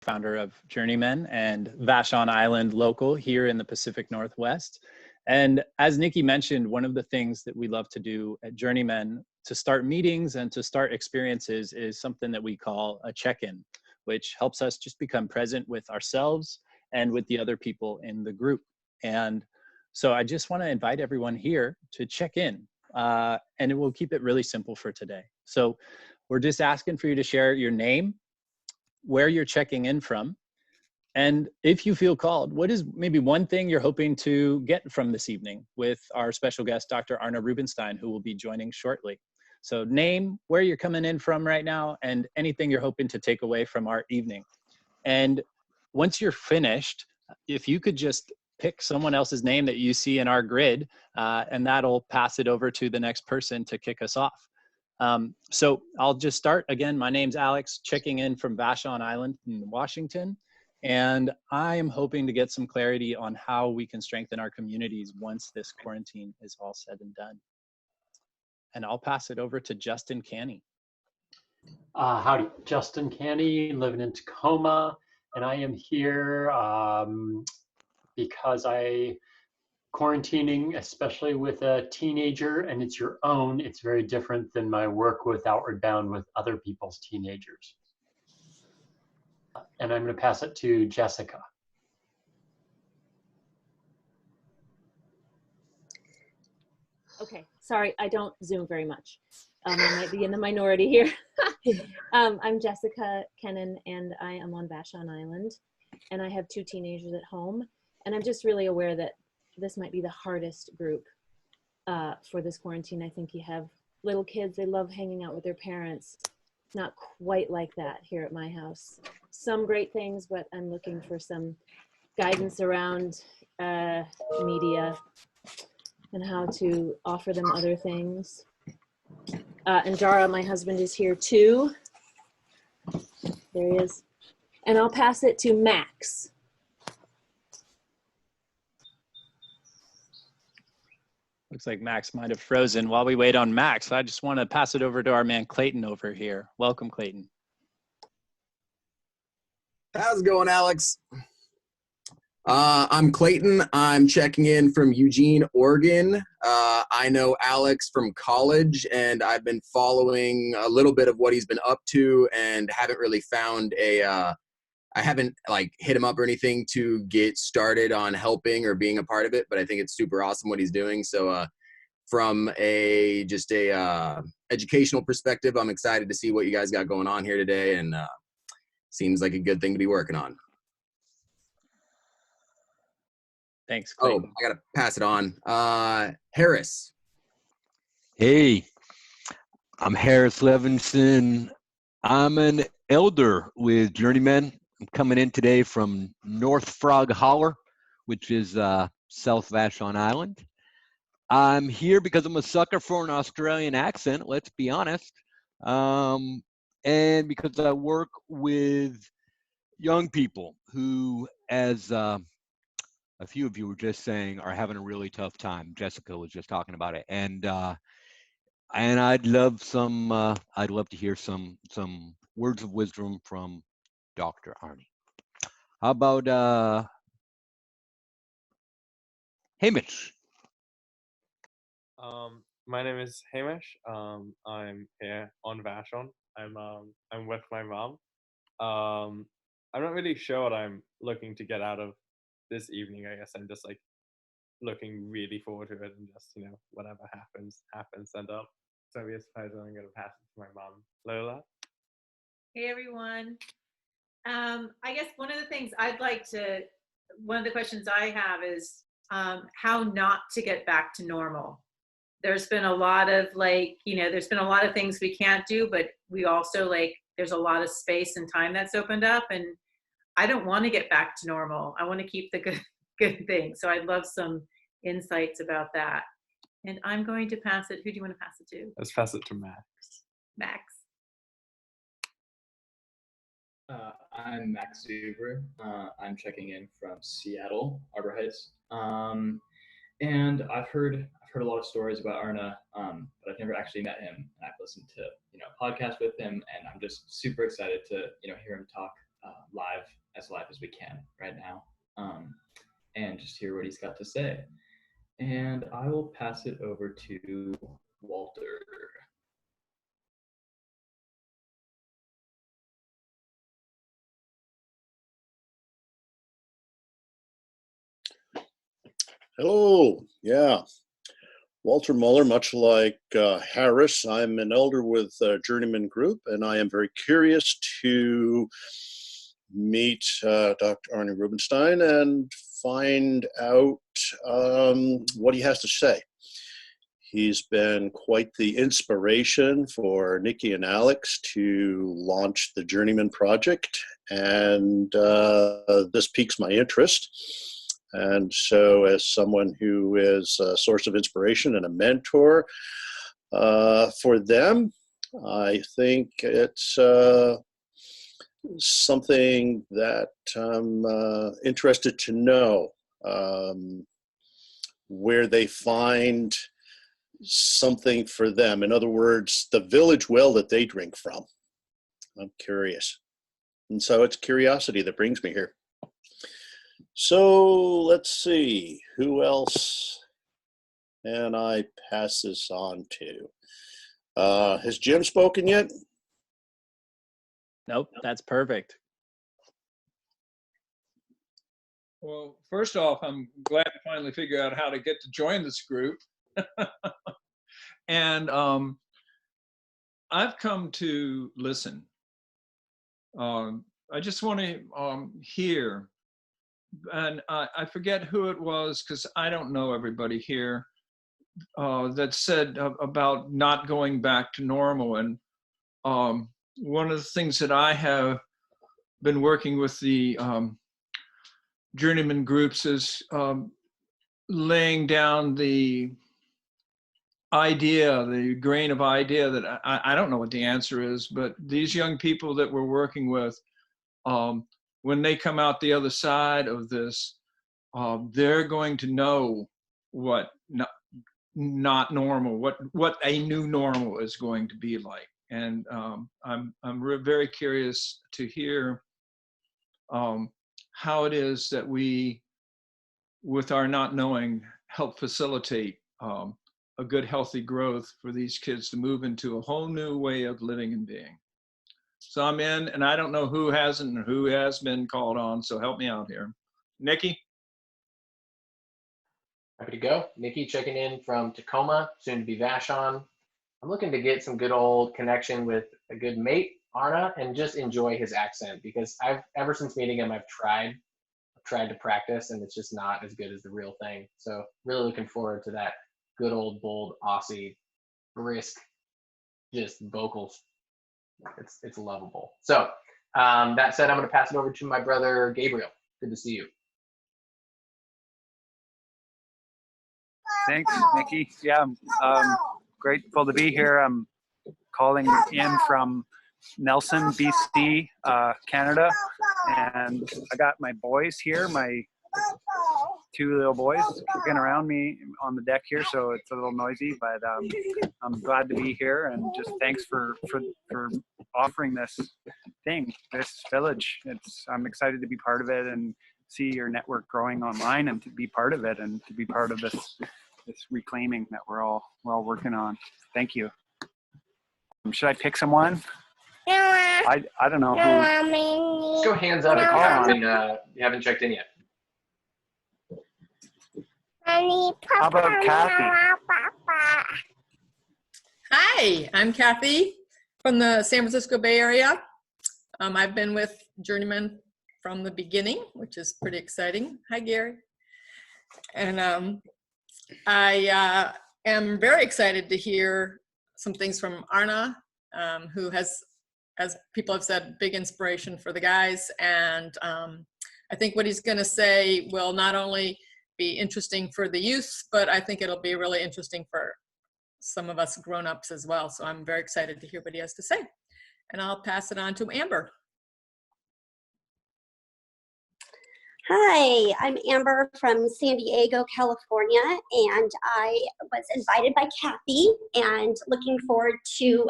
founder of Journeymen and Vashon Island local here in the Pacific Northwest. And as Nicky mentioned, one of the things that we love to do at Journeymen to start meetings and to start experiences is something that we call a check-in, which helps us just become present with ourselves and with the other people in the group. And so I just want to invite everyone here to check in, and we'll keep it really simple for today. So we're just asking for you to share your name, where you're checking in from, and if you feel called, what is maybe one thing you're hoping to get from this evening with our special guest, Dr. Arne Rubinstein, who will be joining shortly. So name, where you're coming in from right now, and anything you're hoping to take away from our evening. And once you're finished, if you could just pick someone else's name that you see in our grid, and that'll pass it over to the next person to kick us off. So I'll just start. Again, my name's Alex, checking in from Vashon Island in Washington. And I am hoping to get some clarity on how we can strengthen our communities once this quarantine is all said and done. And I'll pass it over to Justin Canny. Howdy, Justin Canny, living in Tacoma, and I am here because quarantining, especially with a teenager, and it's your own, it's very different than my work with Outward Bound with other people's teenagers. And I'm going to pass it to Jessica. Okay, sorry, I don't Zoom very much. I might be in the minority here. I'm Jessica Kennan, and I am on Vashon Island, and I have 2 teenagers at home, and I'm just really aware that this might be the hardest group for this quarantine. I think you have little kids, they love hanging out with their parents. Not quite like that here at my house. Some great things, but I'm looking for some guidance around media and how to offer them other things. And Jara, my husband, is here too. There he is. And I'll pass it to Max. Looks like Max might have frozen. While we wait on Max, I just want to pass it over to our man Clayton over here. Welcome, Clayton. How's it going, Alex? I'm Clayton. I'm checking in from Eugene, Oregon. I know Alex from college, and I've been following a little bit of what he's been up to, and haven't really found I haven't hit him up or anything to get started on helping or being a part of it, but I think it's super awesome what he's doing. So from a educational perspective, I'm excited to see what you guys got going on here today, and seems like a good thing to be working on. Thanks, Clayton. Oh, I gotta pass it on. Harris. Hey, I'm Harris Levinson. I'm an elder with Journeymen. I'm coming in today from North Frog Holler, which is South Vashon Island. I'm here because I'm a sucker for an Australian accent, let's be honest. And because I work with young people who, as a few of you were just saying, are having a really tough time. Jessica was just talking about it. And I'd love to hear some words of wisdom from Dr. Arne. How about Hamish? My name is Hamish. I'm here on Vashon. I'm with my mom. I'm not really sure what I'm looking to get out of this evening. I guess I'm just looking really forward to it, and just whatever happens. And so I suppose I'm going to pass it to my mom, Lola. Hey everyone. I guess one of the questions I have is how not to get back to normal. There's been a lot of there's been a lot of things we can't do, but we also there's a lot of space and time that's opened up, and I don't want to get back to normal. I want to keep the good things. So I'd love some insights about that. And I'm going to pass it. Who do you want to pass it to? Let's pass it to Max. Max. I'm Max Zuber. I'm checking in from Seattle, Arbor Heights. And I've heard a lot of stories about Arne, but I've never actually met him. And I've listened to podcasts with him, and I'm just super excited to hear him talk live as we can right now, and just hear what he's got to say. And I will pass it over to Walter. Hello, yeah. Walter Muller, much like Harris, I'm an elder with Journeymen Group, and I am very curious to meet Dr. Arne Rubinstein and find out what he has to say. He's been quite the inspiration for Nicky and Alex to launch the Journeymen project, and this piques my interest. And so as someone who is a source of inspiration and a mentor for them, I think it's something that I'm interested to know, where they find something for them. In other words, the village well that they drink from. I'm curious. And so it's curiosity that brings me here. So let's see, who else can I pass this on to? Has Jim spoken yet? Nope, that's perfect. Well, first off, I'm glad to finally figure out how to get to join this group. And I've come to listen. I just want to hear. And I forget who it was, because I don't know everybody here, that said about not going back to normal. And one of the things that I have been working with the Journeyman groups is laying down the idea, the grain of idea that I don't know what the answer is, but these young people that we're working with, when they come out the other side of this, they're going to know what not normal, what a new normal is going to be like. And I'm very curious to hear how it is that we, with our not knowing, help facilitate a good, healthy growth for these kids to move into a whole new way of living and being. So I'm in, and I don't know who hasn't and who has been called on, so help me out here. Nicky? Happy to go. Nicky checking in from Tacoma, soon to be Vashon. I'm looking to get some good old connection with a good mate, Arne, and just enjoy his accent, because ever since meeting him, I've tried to practice, and it's just not as good as the real thing. So really looking forward to that good old bold Aussie, brisk, just vocals. It's lovable. So that said, I'm going to pass it over to my brother Gabriel. Good to see you. Thanks, Nicky. Yeah, I'm grateful to be here. I'm calling in from Nelson, BC, Canada, and I got my boys here, my two little boys kicking around me on the deck here, so it's a little noisy, but I'm glad to be here, and just thanks for offering this thing, this village. I'm excited to be part of it and see your network growing online, and to be part of it, and to be part of this reclaiming that we're all working on. Thank you. Should I pick someone? I don't know who. Let's go hands up if you haven't checked in yet. How about Kathy? Hi, I'm Kathy from the San Francisco Bay Area. I've been with Journeymen from the beginning, which is pretty exciting. Hi, Gary. And I am very excited to hear some things from Arne, who has, as people have said, big inspiration for the guys. And I think what he's going to say will not only be interesting for the youth, but I think it'll be really interesting for some of us grown-ups as well. So I'm very excited to hear what he has to say. And I'll pass it on to Amber. Hi, I'm Amber from San Diego, California, and I was invited by Kathy and looking forward to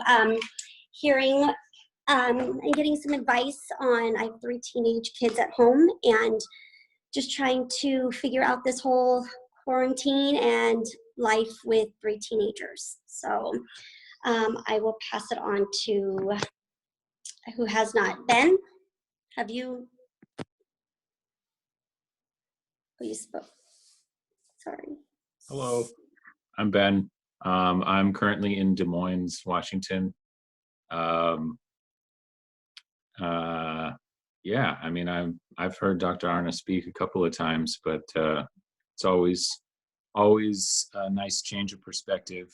hearing and getting some advice on, I have 3 teenage kids at home, and just trying to figure out this whole quarantine and life with 3 teenagers. So I will pass it on to who has not. Ben, have you? Oh, you spoke. Sorry. Hello, I'm Ben. I'm currently in Des Moines, Washington. Yeah, I mean, I've heard Dr. Arne speak a couple of times, but it's always a nice change of perspective.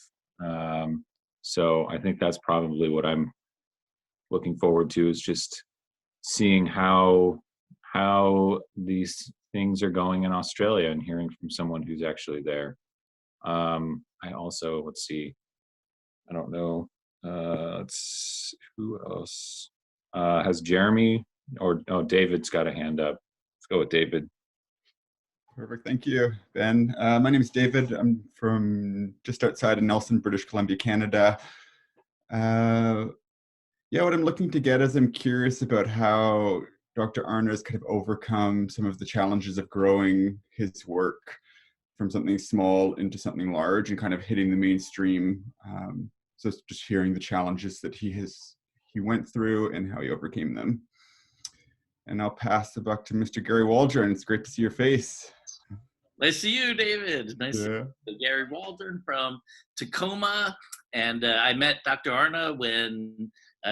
So I think that's probably what I'm looking forward to, is just seeing how these things are going in Australia and hearing from someone who's actually there. I also, let's see, I don't know, who else? Has Jeremy or David's got a hand up? Let's go with David. Perfect, thank you, Ben. My name is David. I'm from just outside of Nelson, British Columbia, Canada. Yeah, what I'm looking to get is I'm curious about how Dr. Arne has kind of overcome some of the challenges of growing his work from something small into something large and kind of hitting the mainstream. So it's just hearing the challenges that he went through and how he overcame them. And I'll pass the buck to Mr. Gary Waldron. It's great to see your face. Nice to see you, David. Nice to see you. Gary Waldron from Tacoma. And I met Dr. Arne when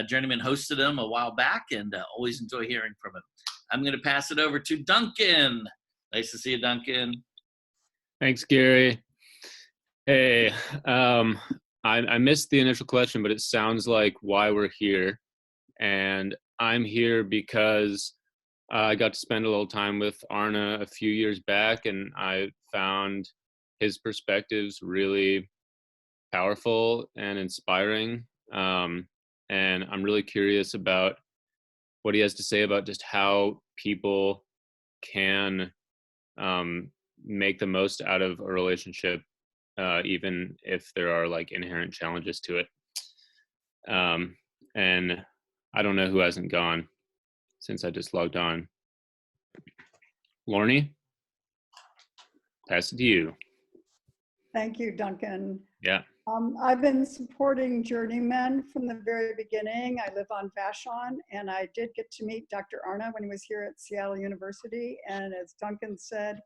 Journeymen hosted him a while back, and always enjoy hearing from him. I'm going to pass it over to Duncan. Nice to see you, Duncan. Thanks, Gary. Hey, I missed the initial question, but it sounds like why we're here. And I'm here because I got to spend a little time with Arne a few years back, and I found his perspectives really powerful and inspiring. And I'm really curious about what he has to say about just how people can make the most out of a relationship, even if there are like inherent challenges to it. And I don't know who hasn't gone since I just logged on. Lorne, pass it to you. Thank you, Duncan. Yeah. I've been supporting Journeymen from the very beginning. I live on Vashon, and I did get to meet Dr. Arne when he was here at Seattle University. And as Duncan said,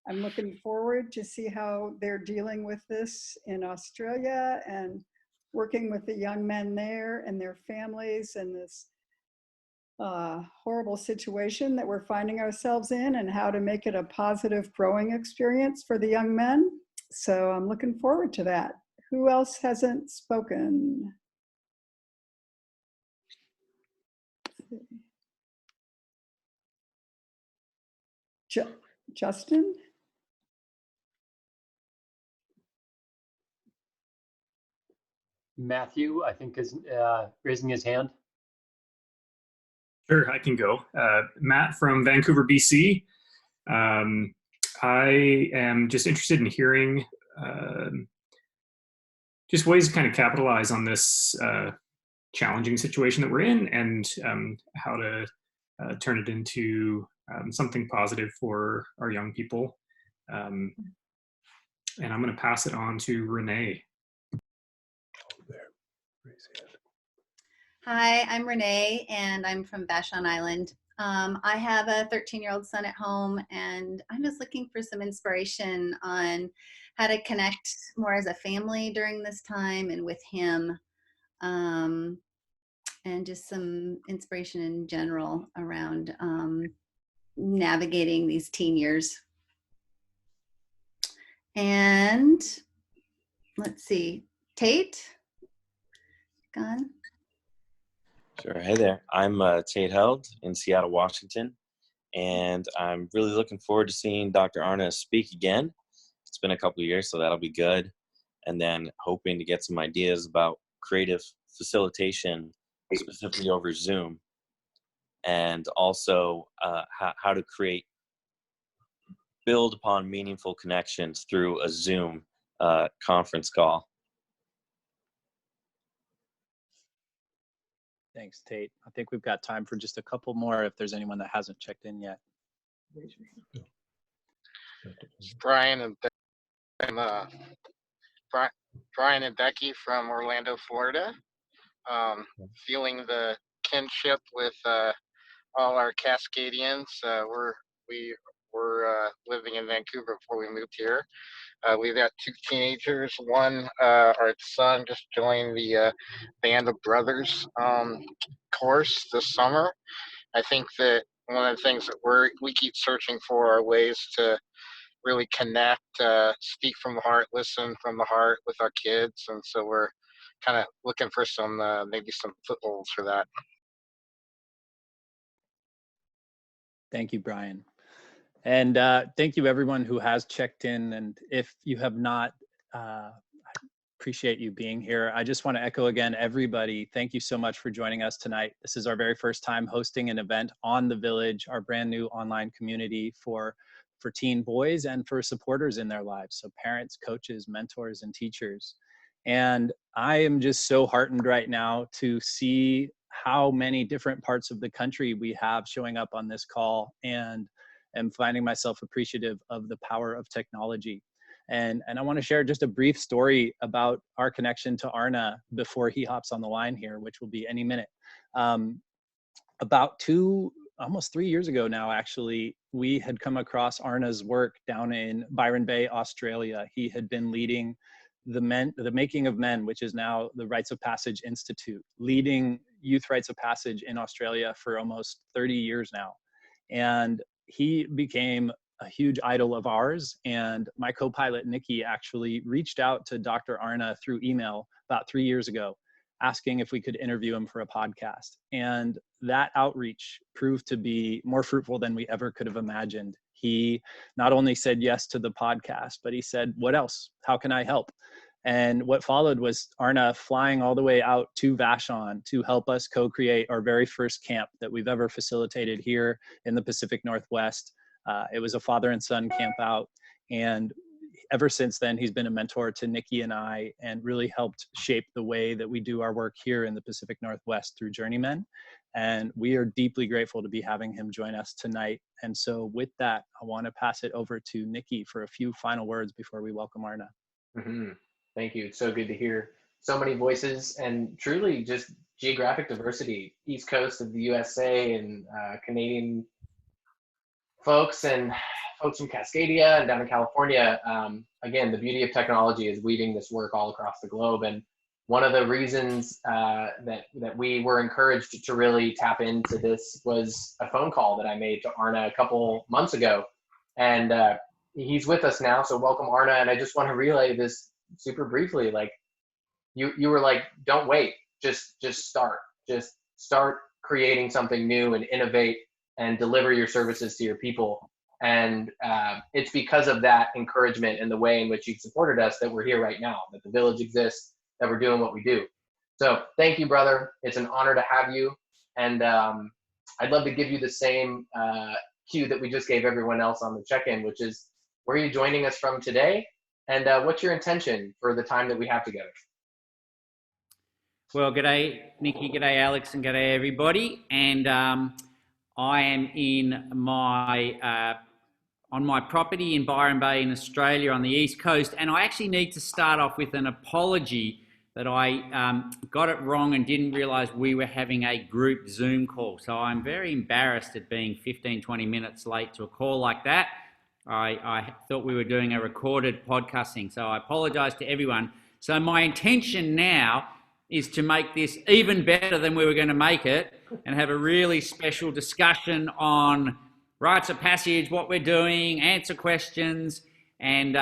I'm looking forward to see how they're dealing with this in Australia and working with the young men there and their families and this horrible situation that we're finding ourselves in, and how to make it a positive growing experience for the young men. So I'm looking forward to that. Who else hasn't spoken? Justin? Matthew, I think, is raising his hand. Sure, I can go. Matt from Vancouver, BC. I am just interested in hearing just ways to kind of capitalize on this challenging situation that we're in, and how to turn it into something positive for our young people. And I'm going to pass it on to Renee. Hi, I'm Renee, and I'm from Vashon Island. I have a 13-year-old son at home, and I'm just looking for some inspiration on how to connect more as a family during this time and with him, and just some inspiration in general around navigating these teen years. And let's see, Tate, gone? Sure. Hey there. I'm Tate Held in Seattle, Washington, and I'm really looking forward to seeing Dr. Arne speak again. It's been a couple of years, so that'll be good. And then hoping to get some ideas about creative facilitation, specifically over Zoom, and also how to build upon meaningful connections through a Zoom conference call. Thanks, Tate. I think we've got time for just a couple more if there's anyone that hasn't checked in yet. Brian and Becky from Orlando, Florida. Feeling the kinship with all our Cascadians. We were living in Vancouver before we moved here. We've got 2 teenagers. One, our son just joined the Band of Brothers course this summer. I think that one of the things that we keep searching for are ways to really connect, speak from the heart, listen from the heart with our kids. And so we're kind of looking for some, maybe some footholds for that. Thank you, Brian. And thank you everyone who has checked in. And if you have not, I appreciate you being here. I just want to echo again, everybody, thank you so much for joining us tonight. This is our very first time hosting an event on The Village, our brand new online community for teen boys and for supporters in their lives. So parents, coaches, mentors, and teachers. And I am just so heartened right now to see how many different parts of the country we have showing up on this call, and am finding myself appreciative of the power of technology. And I want to share just a brief story about our connection to Arne before he hops on the line here, which will be any minute. About almost 3 years ago now, actually, we had come across Arne's work down in Byron Bay, Australia. He had been leading the Making of Men, which is now the Rites of Passage Institute, leading youth Rites of Passage in Australia for almost 30 years now. And he became a huge idol of ours. And my co-pilot, Nicky, actually reached out to Dr. Arne through email about 3 years ago, asking if we could interview him for a podcast. And that outreach proved to be more fruitful than we ever could have imagined. He not only said yes to the podcast, but he said, what else? How can I help? And what followed was Arne flying all the way out to Vashon to help us co-create our very first camp that we've ever facilitated here in the Pacific Northwest. It was a father and son camp out. And ever since then, he's been a mentor to Nicky and I, and really helped shape the way that we do our work here in the Pacific Northwest through Journeymen. And we are deeply grateful to be having him join us tonight. And so with that, I want to pass it over to Nicky for a few final words before we welcome Arne. Mm-hmm. Thank you. It's so good to hear so many voices and truly just geographic diversity, East Coast of the USA and Canadian folks and folks from Cascadia and down in California. Again, the beauty of technology is weaving this work all across the globe. And one of the reasons that we were encouraged to really tap into this was a phone call that I made to Arne a couple months ago. And he's with us now, so welcome, Arne. And I just want to relay this super briefly. Like you were like, don't wait, just start creating something new and innovate and deliver your services to your people. And it's because of that encouragement and the way in which you've supported us that we're here right now, that the village exists, that we're doing what we do. So thank you, brother. It's an honor to have you. And I'd love to give you the same cue that we just gave everyone else on the check-in, which is, where are you joining us from today? And what's your intention for the time that we have together? Well, g'day, Nicky, g'day, Alex, and g'day, everybody. And I am in my on my property in Byron Bay in Australia on the East Coast. And I actually need to start off with an apology that I got it wrong and didn't realize we were having a group Zoom call. So I'm very embarrassed at being 15, 20 minutes late to a call like that. I thought we were doing a recorded podcasting, so I apologize to everyone. So my intention now is to make this even better than we were going to make it and have a really special discussion on Rites of Passage, what we're doing, answer questions, and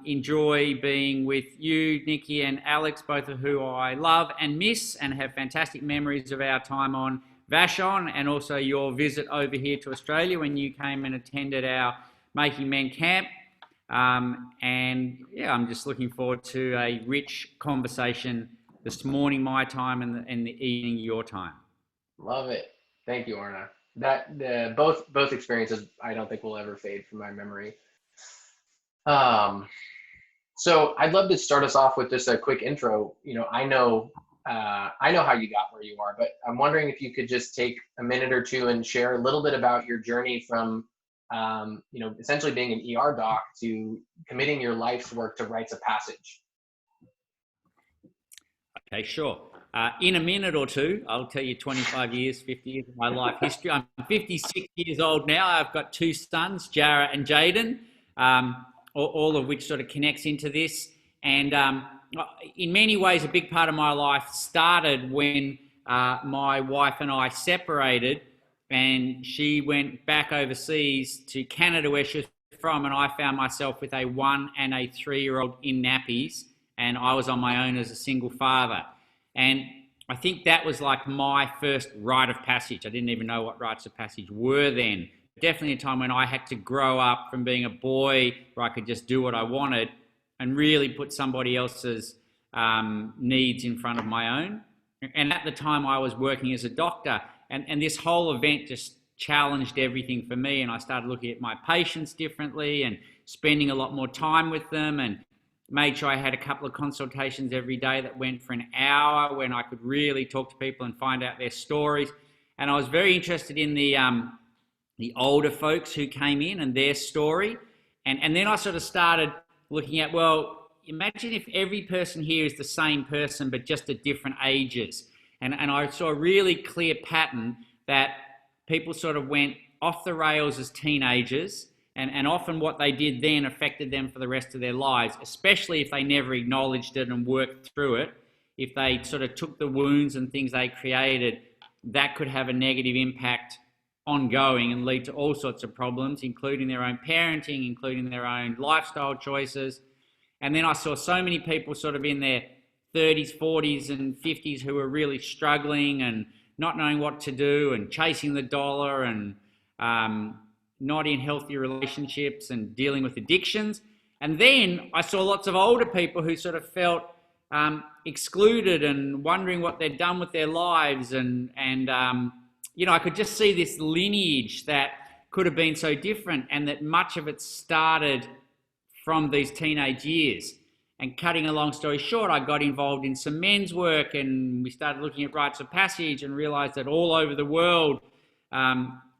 enjoy being with you, Nicky and Alex, both of who I love and miss and have fantastic memories of our time on Vashon, and also your visit over here to Australia when you came and attended our Making Men camp. And yeah, I'm just looking forward to a rich conversation this morning, my time, and the evening, your time. Love it. Thank you, Arne. That both experiences, I don't think will ever fade from my memory. So I'd love to start us off with just a quick intro. You know, I know I know how you got where you are, but I'm wondering if you could just take a minute or two and share a little bit about your journey from, essentially being an ER doc to committing your life's work to Rites of Passage. Okay, sure. In a minute or two, I'll tell you 25 years, 50 years of my life history. I'm 56 years old now. I've got two sons, Jarrah and Jaden, all of which sort of connects into this. And in many ways, a big part of my life started when my wife and I separated, and she went back overseas to Canada, where she was from, and I found myself with a 1 and a 3-year-old in nappies, and I was on my own as a single father. And I think that was like my first rite of passage. I didn't even know what rites of passage were then. Definitely a time when I had to grow up from being a boy where I could just do what I wanted and really put somebody else's needs in front of my own. And at the time I was working as a doctor, and this whole event just challenged everything for me, and I started looking at my patients differently and spending a lot more time with them, and made sure I had a couple of consultations every day that went for an hour when I could really talk to people and find out their stories. And I was very interested in the older folks who came in and their story. And then I sort of started looking at, well, imagine if every person here is the same person, but just at different ages. And I saw a really clear pattern that people sort of went off the rails as teenagers, and often what they did then affected them for the rest of their lives, especially if they never acknowledged it and worked through it. If they sort of took the wounds and things they created, that could have a negative impact ongoing and lead to all sorts of problems, including their own parenting, including their own lifestyle choices. And then I saw so many people sort of in their 30s, 40s and 50s who were really struggling and not knowing what to do and chasing the dollar and not in healthy relationships and dealing with addictions. And then I saw lots of older people who sort of felt excluded and wondering what they'd done with their lives. And I could just see this lineage that could have been so different, and that much of it started from these teenage years. And cutting a long story short, I got involved in some men's work, and we started looking at rites of passage and realized that all over the world,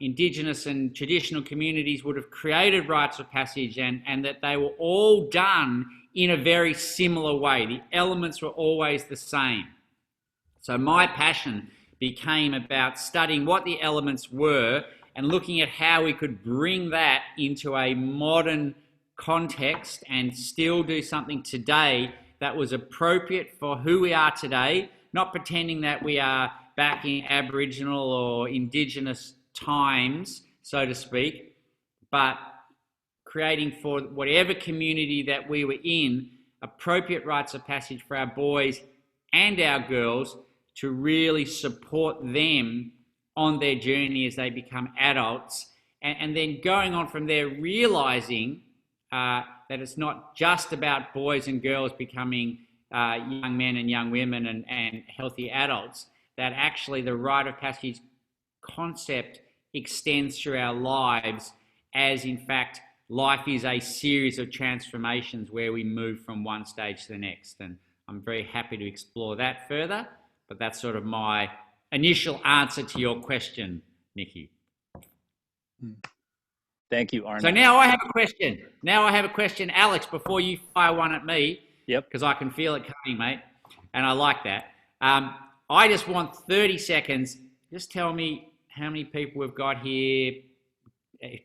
Indigenous and traditional communities would have created rites of passage, and that they were all done in a very similar way. The elements were always the same. So my passion became about studying what the elements were and looking at how we could bring that into a modern context and still do something today that was appropriate for who we are today, not pretending that we are back in Aboriginal or Indigenous times, so to speak, but creating for whatever community that we were in, appropriate rites of passage for our boys and our girls to really support them on their journey as they become adults. And then going on from there, realizing that it's not just about boys and girls becoming young men and young women and healthy adults, that actually the rite of passage concept extends through our lives, as in fact life is a series of transformations where we move from one stage to the next. And I'm very happy to explore that further, but that's sort of my initial answer to your question, Nicky. Thank you, Arne. So now I have a question. Alex, before you fire one at me, because I can feel it coming, mate, and I like that. I just want 30 seconds. Just tell me how many people we've got here.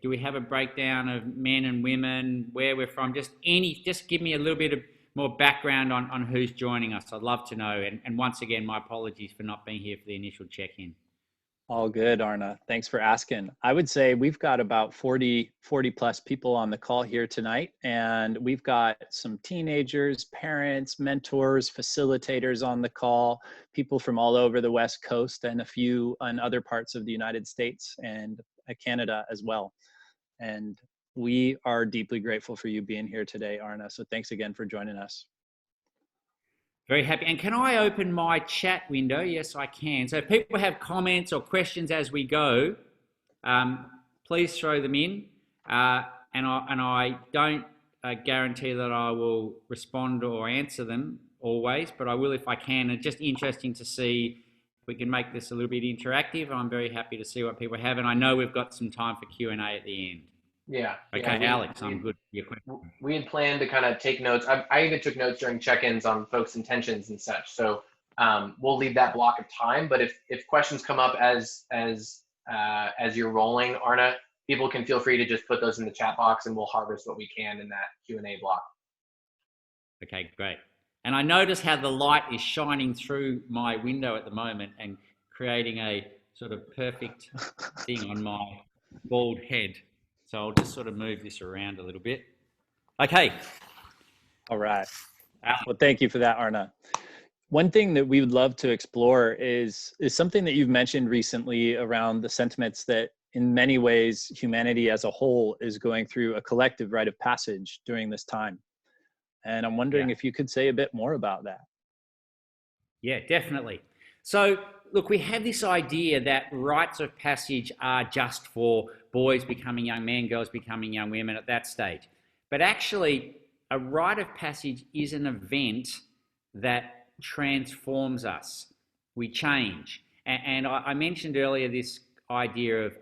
Do we have a breakdown of men and women, where we're from? Just give me a little bit of more background on who's joining us. I'd love to know. And once again, my apologies for not being here for the initial check-in. All good, Arne. Thanks for asking. I would say we've got about 40 plus people on the call here tonight, and we've got some teenagers, parents, mentors, facilitators on the call, people from all over the West Coast and a few in other parts of the United States and Canada as well. And we are deeply grateful for you being here today, Arne. So thanks again for joining us. Very happy. And can I open my chat window? Yes, I can. So if people have comments or questions as we go, please throw them in. And I don't guarantee that I will respond or answer them always, but I will if I can. And just interesting to see if we can make this a little bit interactive. I'm very happy to see what people have, and I know we've got some time for Q&A at the end. Yeah. Okay, yeah, Alex, I'm good for your question. We had planned to kind of take notes. I even took notes during check-ins on folks' intentions and such. So we'll leave that block of time. But if questions come up as you're rolling, Arne, people can feel free to just put those in the chat box, and we'll harvest what we can in that Q&A block. Okay, great. And I notice how the light is shining through my window at the moment and creating a sort of perfect thing on my bald head. So I'll just sort of move this around a little bit. Okay. All right. Well, thank you for that, Arne. One thing that we would love to explore is something that you've mentioned recently around the sentiments that in many ways humanity as a whole is going through a collective rite of passage during this time. And I'm wondering if you could say a bit more about that. Yeah, definitely. So, look, we have this idea that rites of passage are just for boys becoming young men, girls becoming young women at that stage. But actually, a rite of passage is an event that transforms us. We change. And I mentioned earlier this idea of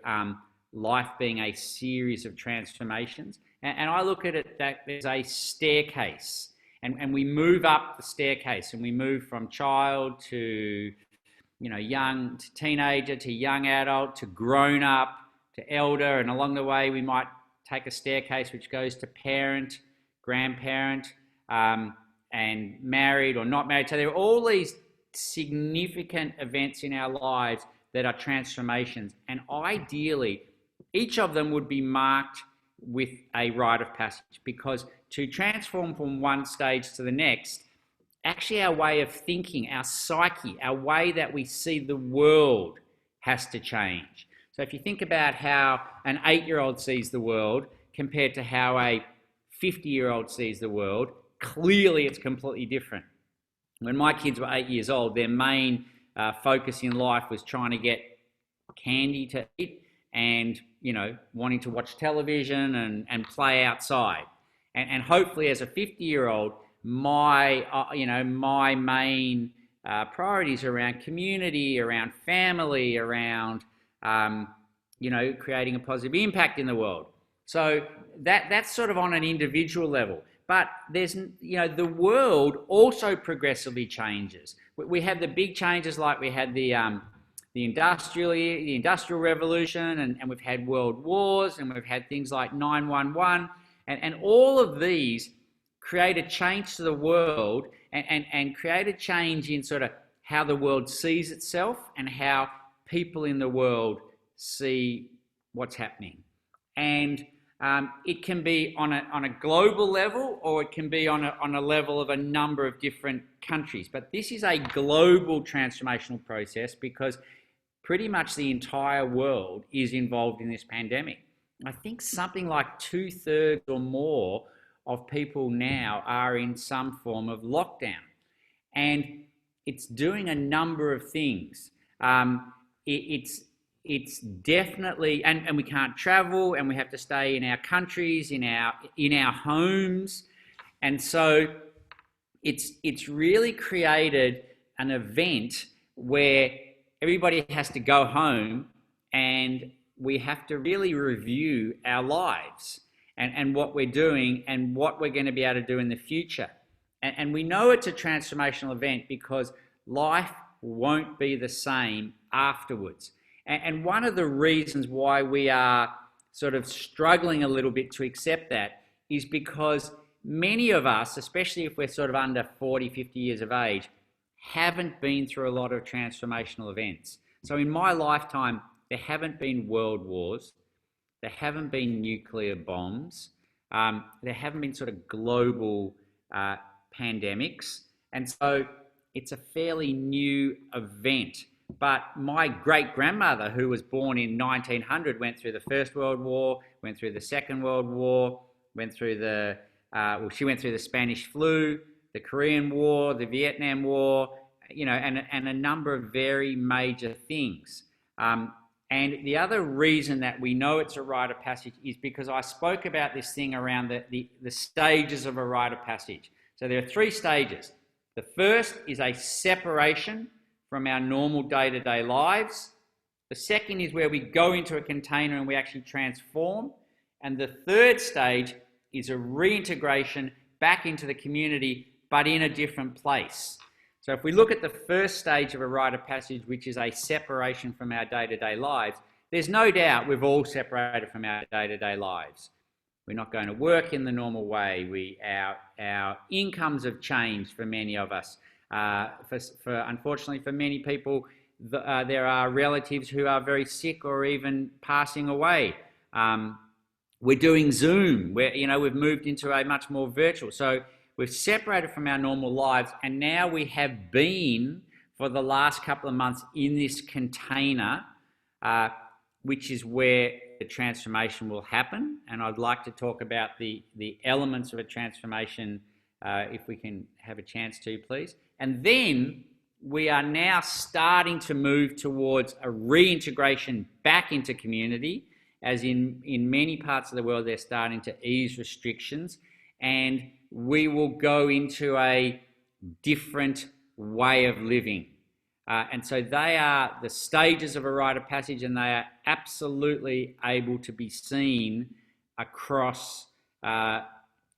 life being a series of transformations. And I look at it that there's a staircase. And we move up the staircase, and we move from child to young, to teenager, to young adult, to grown up, to elder, and along the way we might take a staircase which goes to parent, grandparent, and married or not married. So there are all these significant events in our lives that are transformations, and ideally each of them would be marked with a rite of passage, because to transform from one stage to the next, actually our way of thinking, our psyche, our way that we see the world has to change. So if you think about how an 8-year-old sees the world compared to how a 50-year-old sees the world, clearly it's completely different. When my kids were 8 years old, their main focus in life was trying to get candy to eat and, wanting to watch television and play outside. And hopefully as a 50-year-old, my main priorities are around community, around family, around, creating a positive impact in the world. So that's sort of on an individual level. But there's, the world also progressively changes. We have the big changes, like we had the Industrial Revolution, and we've had world wars, and we've had things like 9/11, and all of these create a change to the world and create a change in sort of how the world sees itself and how people in the world see what's happening. And it can be on a global level, or it can be on a level of a number of different countries. But this is a global transformational process because pretty much the entire world is involved in this pandemic. I think something like 2/3 or more of people now are in some form of lockdown. And it's doing a number of things. It's definitely, and we can't travel, and we have to stay in our countries, in our homes. And so it's really created an event where everybody has to go home, and we have to really review our lives and what we're doing and what we're going to be able to do in the future. And we know it's a transformational event because life won't be the same afterwards. And one of the reasons why we are sort of struggling a little bit to accept that is because many of us, especially if we're sort of under 40, 50 years of age, haven't been through a lot of transformational events. So in my lifetime, there haven't been world wars, there haven't been nuclear bombs, there haven't been sort of global pandemics. And so it's a fairly new event. But my great-grandmother, who was born in 1900, went through the First World War, went through the Second World War, went through she went through the Spanish flu, the Korean War, the Vietnam War, and a number of very major things. And the other reason that we know it's a rite of passage is because I spoke about this thing around the stages of a rite of passage. So there are 3 stages. The first is a separation from our normal day-to-day lives. The second is where we go into a container and we actually transform. And the third stage is a reintegration back into the community, but in a different place. So if we look at the first stage of a rite of passage, which is a separation from our day-to-day lives, there's no doubt we've all separated from our day-to-day lives. We're not going to work in the normal way. Our incomes have changed for many of us. Unfortunately, for many people, there are relatives who are very sick or even passing away. We're doing Zoom. We've moved into a much more virtual. So we've separated from our normal lives, and now we have been for the last couple of months in this container, which is where the transformation will happen. And I'd like to talk about the elements of a transformation, if we can have a chance to, please. And then we are now starting to move towards a reintegration back into community, as in many parts of the world, they're starting to ease restrictions, and we will go into a different way of living. And so they are the stages of a rite of passage, and they are absolutely able to be seen across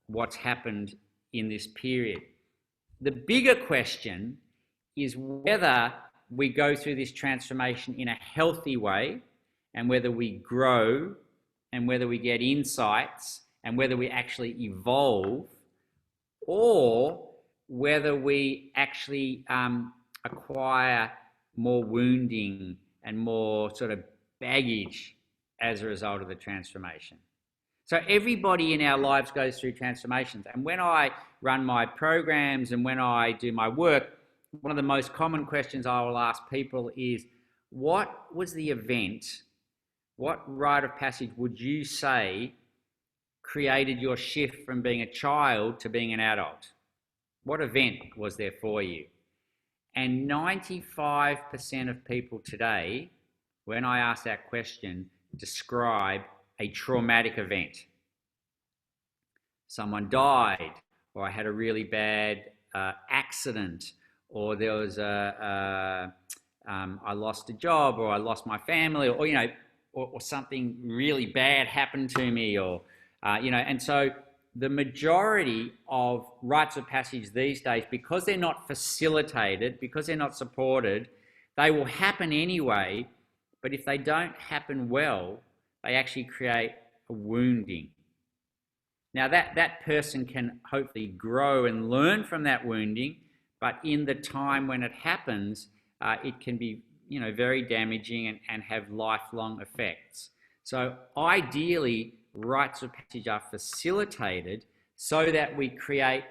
what's happened in this period. The bigger question is whether we go through this transformation in a healthy way, and whether we grow, and whether we get insights, and whether we actually evolve, or whether we actually acquire more wounding and more sort of baggage as a result of the transformation. So everybody in our lives goes through transformations. And when I run my programs and when I do my work, one of the most common questions I will ask people is, what was the event, what rite of passage would you say created your shift from being a child to being an adult? What event was there for you? And 95% of people today, when I ask that question, describe a traumatic event. Someone died, or I had a really bad accident, or there was I lost a job, or I lost my family, or something really bad happened to me, and so the majority of rites of passage these days, because they're not facilitated, because they're not supported, they will happen anyway, but if they don't happen well, they actually create a wounding. Now that person can hopefully grow and learn from that wounding, but in the time when it happens, it can be very damaging and have lifelong effects. So ideally, rites of passage are facilitated so that we create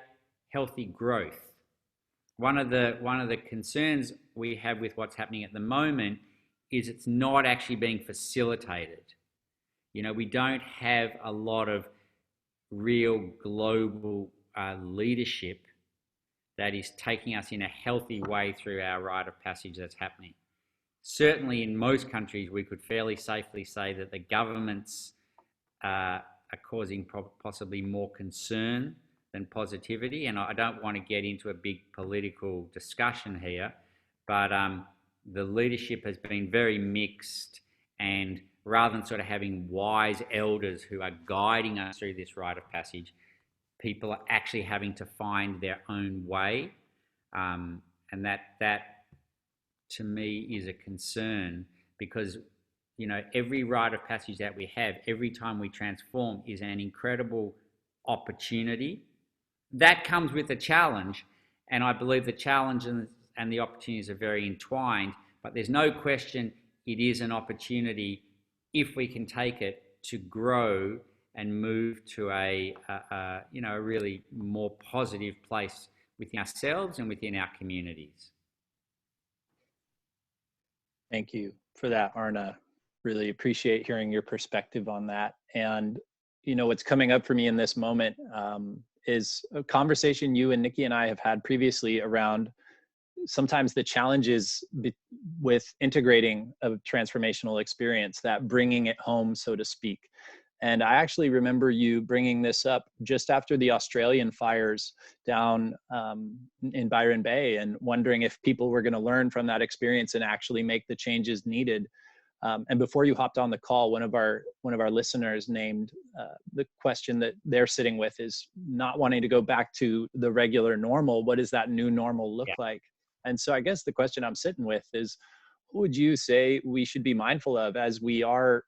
healthy growth. One of the concerns we have with what's happening at the moment is it's not actually being facilitated. We don't have a lot of real global leadership that is taking us in a healthy way through our rite of passage that's happening. Certainly in most countries, we could fairly safely say that the governments are causing possibly more concern than positivity. And I don't want to get into a big political discussion here, but the leadership has been very mixed, and rather than sort of having wise elders who are guiding us through this rite of passage, people are actually having to find their own way. And that to me is a concern, because every rite of passage that we have, every time we transform, is an incredible opportunity. That comes with a challenge, and I believe the challenge and the opportunities are very entwined, but there's no question it is an opportunity if we can take it to grow and move to a really more positive place within ourselves and within our communities. Thank you for that, Arne. Really appreciate hearing your perspective on that. And what's coming up for me in this moment is a conversation you and Nicky and I have had previously around sometimes the challenges with integrating a transformational experience, that bringing it home, so to speak. And I actually remember you bringing this up just after the Australian fires down in Byron Bay, and wondering if people were going to learn from that experience and actually make the changes needed. And before you hopped on the call, one of our listeners named the question that they're sitting with is not wanting to go back to the regular normal. What does that new normal look like? And so I guess the question I'm sitting with is, what would you say we should be mindful of as we are,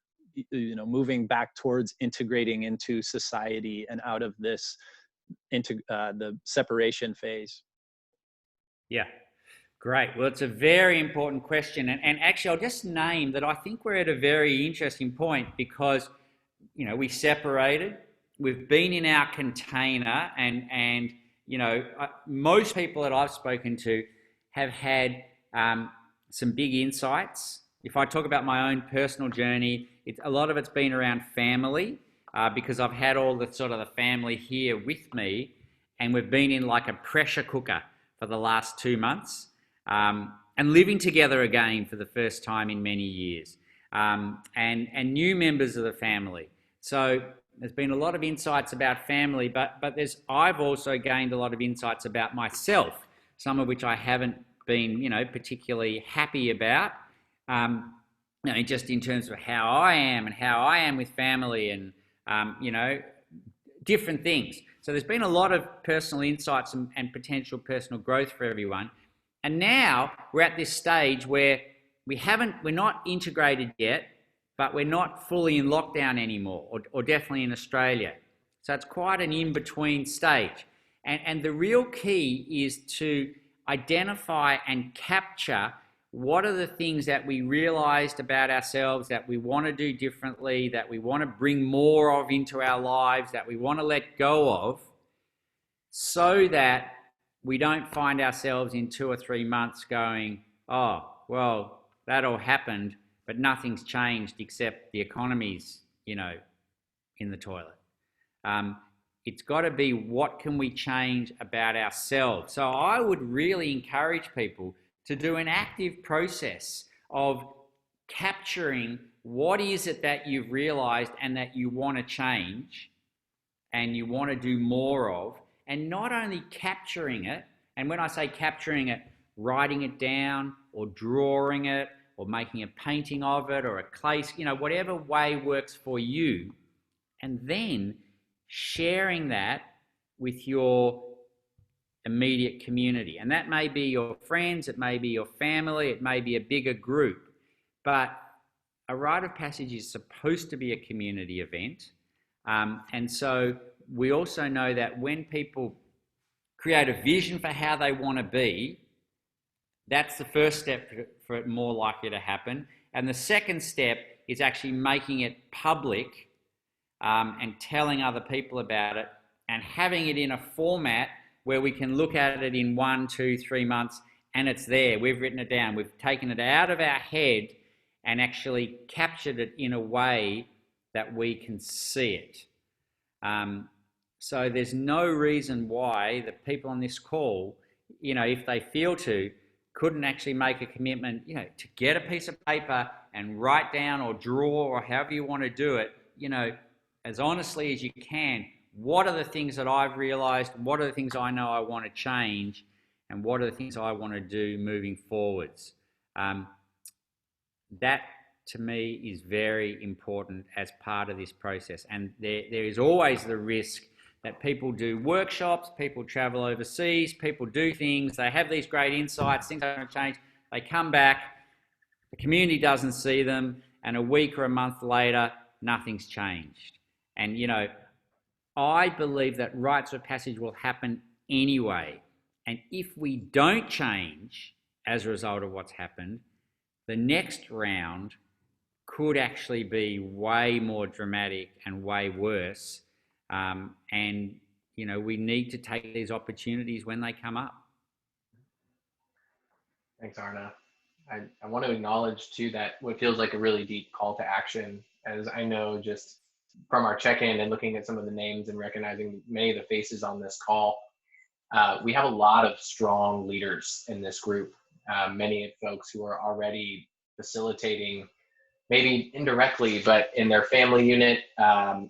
moving back towards integrating into society and out of this into the separation phase? Yeah, great. Well, it's a very important question. And actually, I'll just name that I think we're at a very interesting point, because, we separated, we've been in our container, and most people that I've spoken to have had some big insights. If I talk about my own personal journey, a lot of it's been around family, because I've had all the sort of the family here with me, and we've been in like a pressure cooker for the last 2 months, and living together again for the first time in many years, and new members of the family. So there's been a lot of insights about family, but I've also gained a lot of insights about myself, some of which I haven't been, particularly happy about. Just in terms of how I am with family, and different things. So there's been a lot of personal insights and potential personal growth for everyone. And now we're at this stage where we're not integrated yet, but we're not fully in lockdown anymore, or definitely in Australia. So it's quite an in-between stage. And the real key is to identify and capture what are the things that we realized about ourselves that we want to do differently, that we want to bring more of into our lives, that we want to let go of, so that we don't find ourselves in 2 or 3 months going, oh, well, that all happened, but nothing's changed except the economy's, in the toilet. It's got to be, what can we change about ourselves? So I would really encourage people to do an active process of capturing what is it that you've realized and that you want to change and you want to do more of, and not only capturing it, and when I say capturing it, writing it down or drawing it or making a painting of it or a clay, whatever way works for you, and then sharing that with your immediate community. And that may be your friends, it may be your family, it may be a bigger group. But a Rite of Passage is supposed to be a community event. And so we also know that when people create a vision for how they want to be, that's the first step for it more likely to happen. And the second step is actually making it public, and telling other people about it, and having it in a format where we can look at it in 1, 2, 3 months, and it's there. We've written it down. We've taken it out of our head and actually captured it in a way that we can see it. So there's no reason why the people on this call, if they feel to, couldn't actually make a commitment, to get a piece of paper and write down or draw, or however you want to do it, as honestly as you can. What are the things that I've realized? What are the things I know I want to change? And what are the things I want to do moving forwards? That, to me, is very important as part of this process. And there is always the risk that people do workshops, people travel overseas, people do things, they have these great insights, things are going to change, they come back, the community doesn't see them, and a week or a month later, nothing's changed. And, I believe that rites of passage will happen anyway. And if we don't change as a result of what's happened, the next round could actually be way more dramatic and way worse. And, we need to take these opportunities when they come up. Thanks, Arne. I want to acknowledge, too, that what feels like a really deep call to action, as I know just from our check-in and looking at some of the names and recognizing many of the faces on this call, we have a lot of strong leaders in this group, many folks who are already facilitating maybe indirectly, but in their family unit,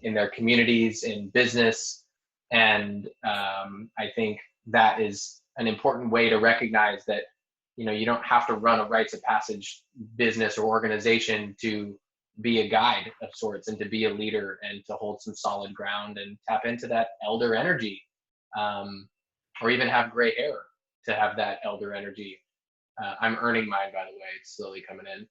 in their communities, in business. And I think that is an important way to recognize that, you don't have to run a Rites of Passage business or organization to be a guide of sorts and to be a leader and to hold some solid ground and tap into that elder energy, or even have gray hair to have that elder energy. I'm earning mine, by the way. It's slowly coming in.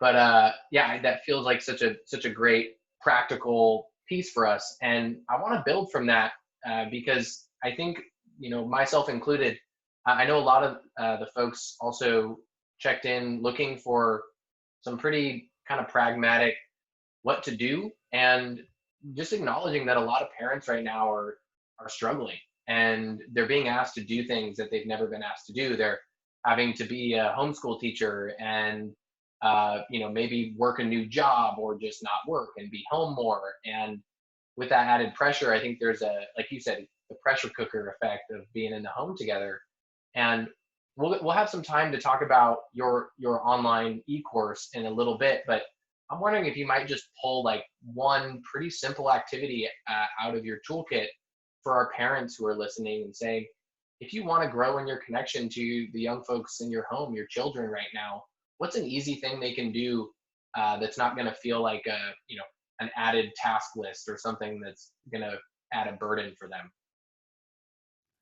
But yeah, that feels like such a great practical piece for us. And I want to build from that because I think, myself included, I know a lot of the folks also checked in looking for some pretty kind of pragmatic what to do, and just acknowledging that a lot of parents right now are struggling, and they're being asked to do things that they've never been asked to do. They're having to be a homeschool teacher and maybe work a new job or just not work and be home more. And with that added pressure, I think there's like you said, the pressure cooker effect of being in the home together. And we'll have some time to talk about your online e-course in a little bit, but I'm wondering if you might just pull like one pretty simple activity out of your toolkit for our parents who are listening and saying, if you want to grow in your connection to the young folks in your home, your children right now, what's an easy thing they can do that's not going to feel like an added task list or something that's going to add a burden for them?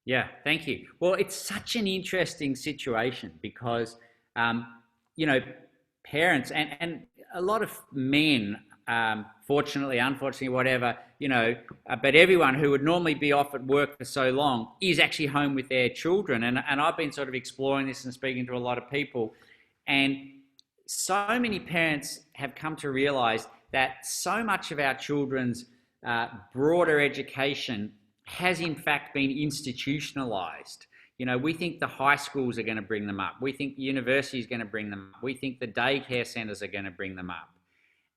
Yeah, thank you. Well, it's such an interesting situation because, parents and a lot of men, fortunately, unfortunately, whatever, but everyone who would normally be off at work for so long is actually home with their children. And I've been sort of exploring this and speaking to a lot of people. And so many parents have come to realize that so much of our children's broader education has in fact been institutionalized. We think the high schools are going to bring them up. We think the university is going to bring them up. We think the daycare centers are going to bring them up.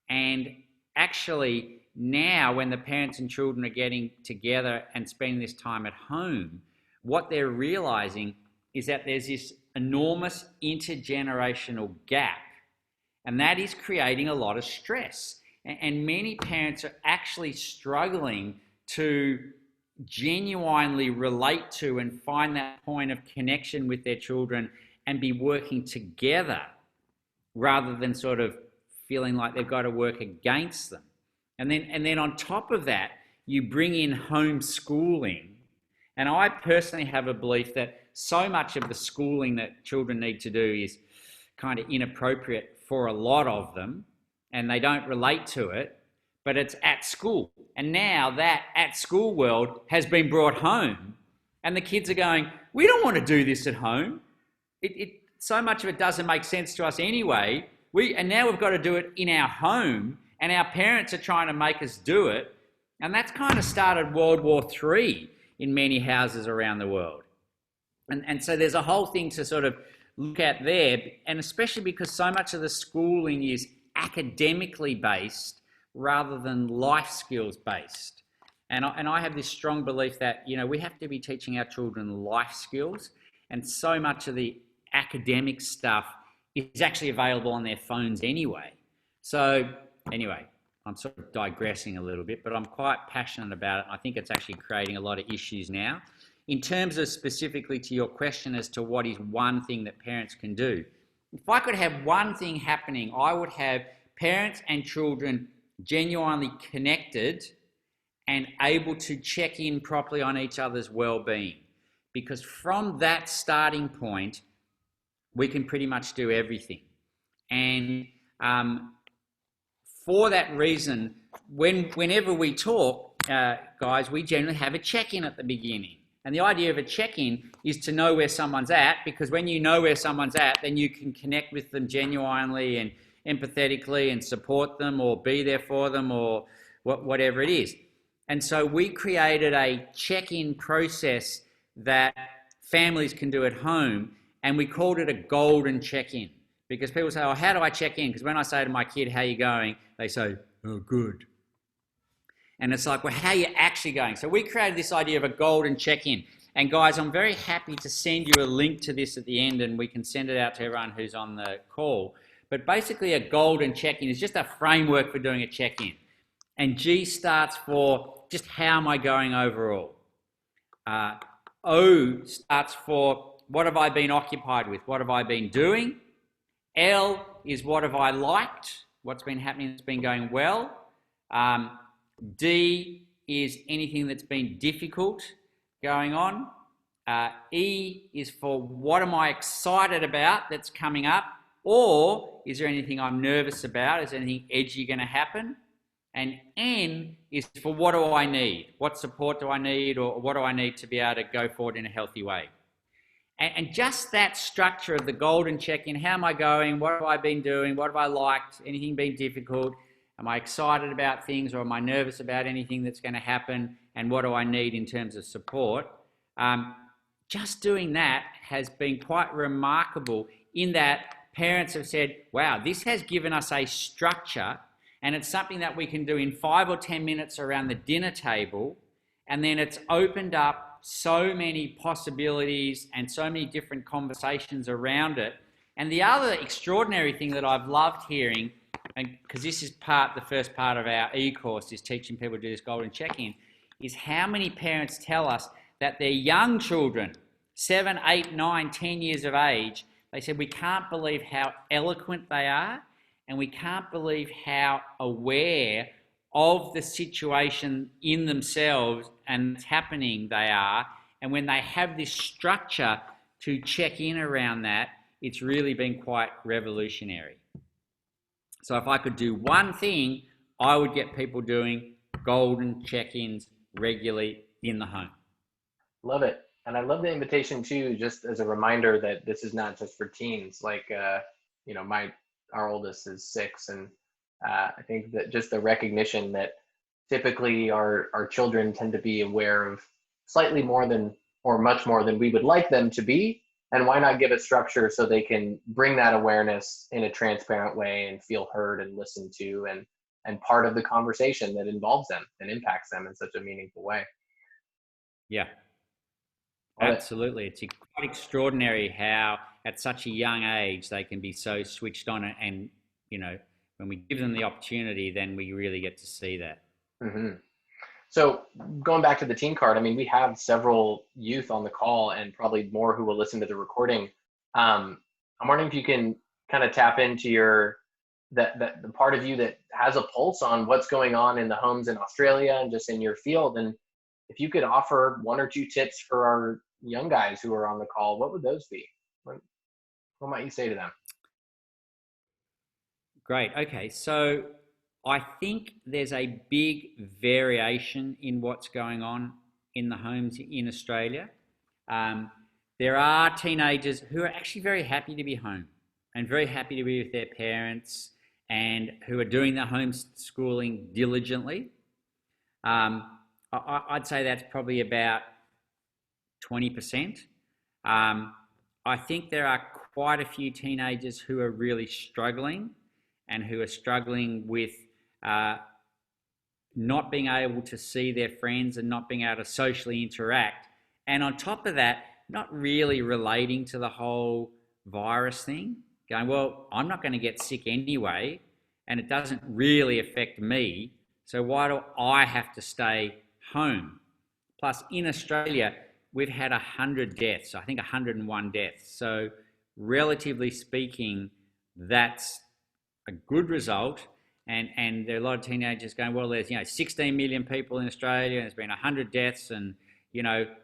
And actually now when the parents and children are getting together and spending this time at home, what they're realizing is that there's this enormous intergenerational gap, and that is creating a lot of stress. And many parents are actually struggling to genuinely relate to and find that point of connection with their children and be working together rather than sort of feeling like they've got to work against them. And then on top of that, you bring in homeschooling. And I personally have a belief that so much of the schooling that children need to do is kind of inappropriate for a lot of them, and they don't relate to it, but it's at school. And now that at school world has been brought home, and the kids are going, we don't want to do this at home. So much of it doesn't make sense to us anyway. And now we've got to do it in our home, and our parents are trying to make us do it. And that's kind of started World War III in many houses around the world. And so there's a whole thing to sort of look at there, and especially because so much of the schooling is academically based rather than life skills based. And I have this strong belief that, we have to be teaching our children life skills, and so much of the academic stuff is actually available on their phones anyway. So anyway, I'm sort of digressing a little bit, but I'm quite passionate about it. I think it's actually creating a lot of issues now. In terms of specifically to your question as to what is one thing that parents can do, if I could have one thing happening, I would have parents and children genuinely connected and able to check in properly on each other's well-being. Because from that starting point, we can pretty much do everything. And for that reason, whenever we talk, guys, we generally have a check-in at the beginning. And the idea of a check-in is to know where someone's at, because when you know where someone's at, then you can connect with them genuinely and empathetically and support them or be there for them or whatever it is. And so we created a check-in process that families can do at home, and we called it a golden check-in, because people say, oh, how do I check in? Because when I say to my kid, how you going? They say, oh, good. And it's like, well, how are you actually going? So we created this idea of a golden check-in. And guys, I'm very happy to send you a link to this at the end, and we can send it out to everyone who's on the call. but basically a golden check-in is just a framework for doing a check-in. And G starts for just how am I going overall. O starts for what have I been occupied with, what have I been doing. L is what have I liked, what's been happening that's been going well. D is anything that's been difficult going on. E is for what am I excited about that's coming up, or is there anything I'm nervous about? Is anything edgy going to happen? And N is for what do I need? What support do I need, or what do I need to be able to go forward in a healthy way? And just that structure of the golden check-in, how am I going? What have I been doing? What have I liked? Anything been difficult? Am I excited about things, or am I nervous about anything that's going to happen? And what do I need in terms of support? Just doing that has been quite remarkable in that parents have said, wow, this has given us a structure, and it's something that we can do in 5 or 10 minutes around the dinner table. And then it's opened up so many possibilities and so many different conversations around it. And the other extraordinary thing that I've loved hearing, and because this is the first part of our e-course, is teaching people to do this golden check-in, is how many parents tell us that their young children, 7, 8, 9, 10 years of age, they said, we can't believe how eloquent they are, and we can't believe how aware of the situation in themselves and what's happening they are. And when they have this structure to check in around that, it's really been quite revolutionary. So if I could do one thing, I would get people doing golden check-ins regularly in the home. Love it. And I love the invitation too, just as a reminder that this is not just for teens. Like, you know, our oldest is 6, and I think that just the recognition that typically our children tend to be aware of slightly more than, or much more than we would like them to be. And why not give it structure so they can bring that awareness in a transparent way and feel heard and listened to, and part of the conversation that involves them and impacts them in such a meaningful way. Yeah, absolutely. It's quite extraordinary how at such a young age they can be so switched on, and you know, when we give them the opportunity, then we really get to see that. Mm-hmm. So going back to the teen card, I mean, we have several youth on the call and probably more who will listen to the recording. I'm wondering if you can kind of tap into the part of you that has a pulse on what's going on in the homes in Australia and just in your field. And if you could offer 1 or 2 tips for our young guys who are on the call, what would those be? What might you say to them? Great. Okay. So I think there's a big variation in what's going on in the homes in Australia. There are teenagers who are actually very happy to be home and very happy to be with their parents, and who are doing their homeschooling diligently. I'd say that's probably about 20%. I think there are quite a few teenagers who are really struggling, and who are struggling with not being able to see their friends and not being able to socially interact. And on top of that, not really relating to the whole virus thing, going, well, I'm not going to get sick anyway, and it doesn't really affect me, so why do I have to stay home? Plus, in Australia, we've had 100 deaths, I think 101 deaths. So relatively speaking, that's a good result. And there are a lot of teenagers going, well, there's 16 million people in Australia, and there's been 100 deaths, and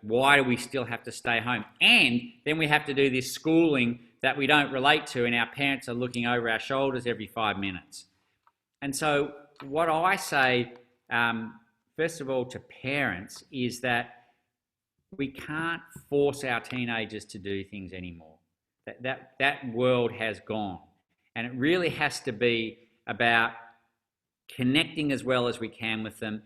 why do we still have to stay home? And then we have to do this schooling that we don't relate to, and our parents are looking over our shoulders every 5 minutes. And so what I say, first of all, to parents is that we can't force our teenagers to do things anymore. That world has gone. And it really has to be about connecting as well as we can with them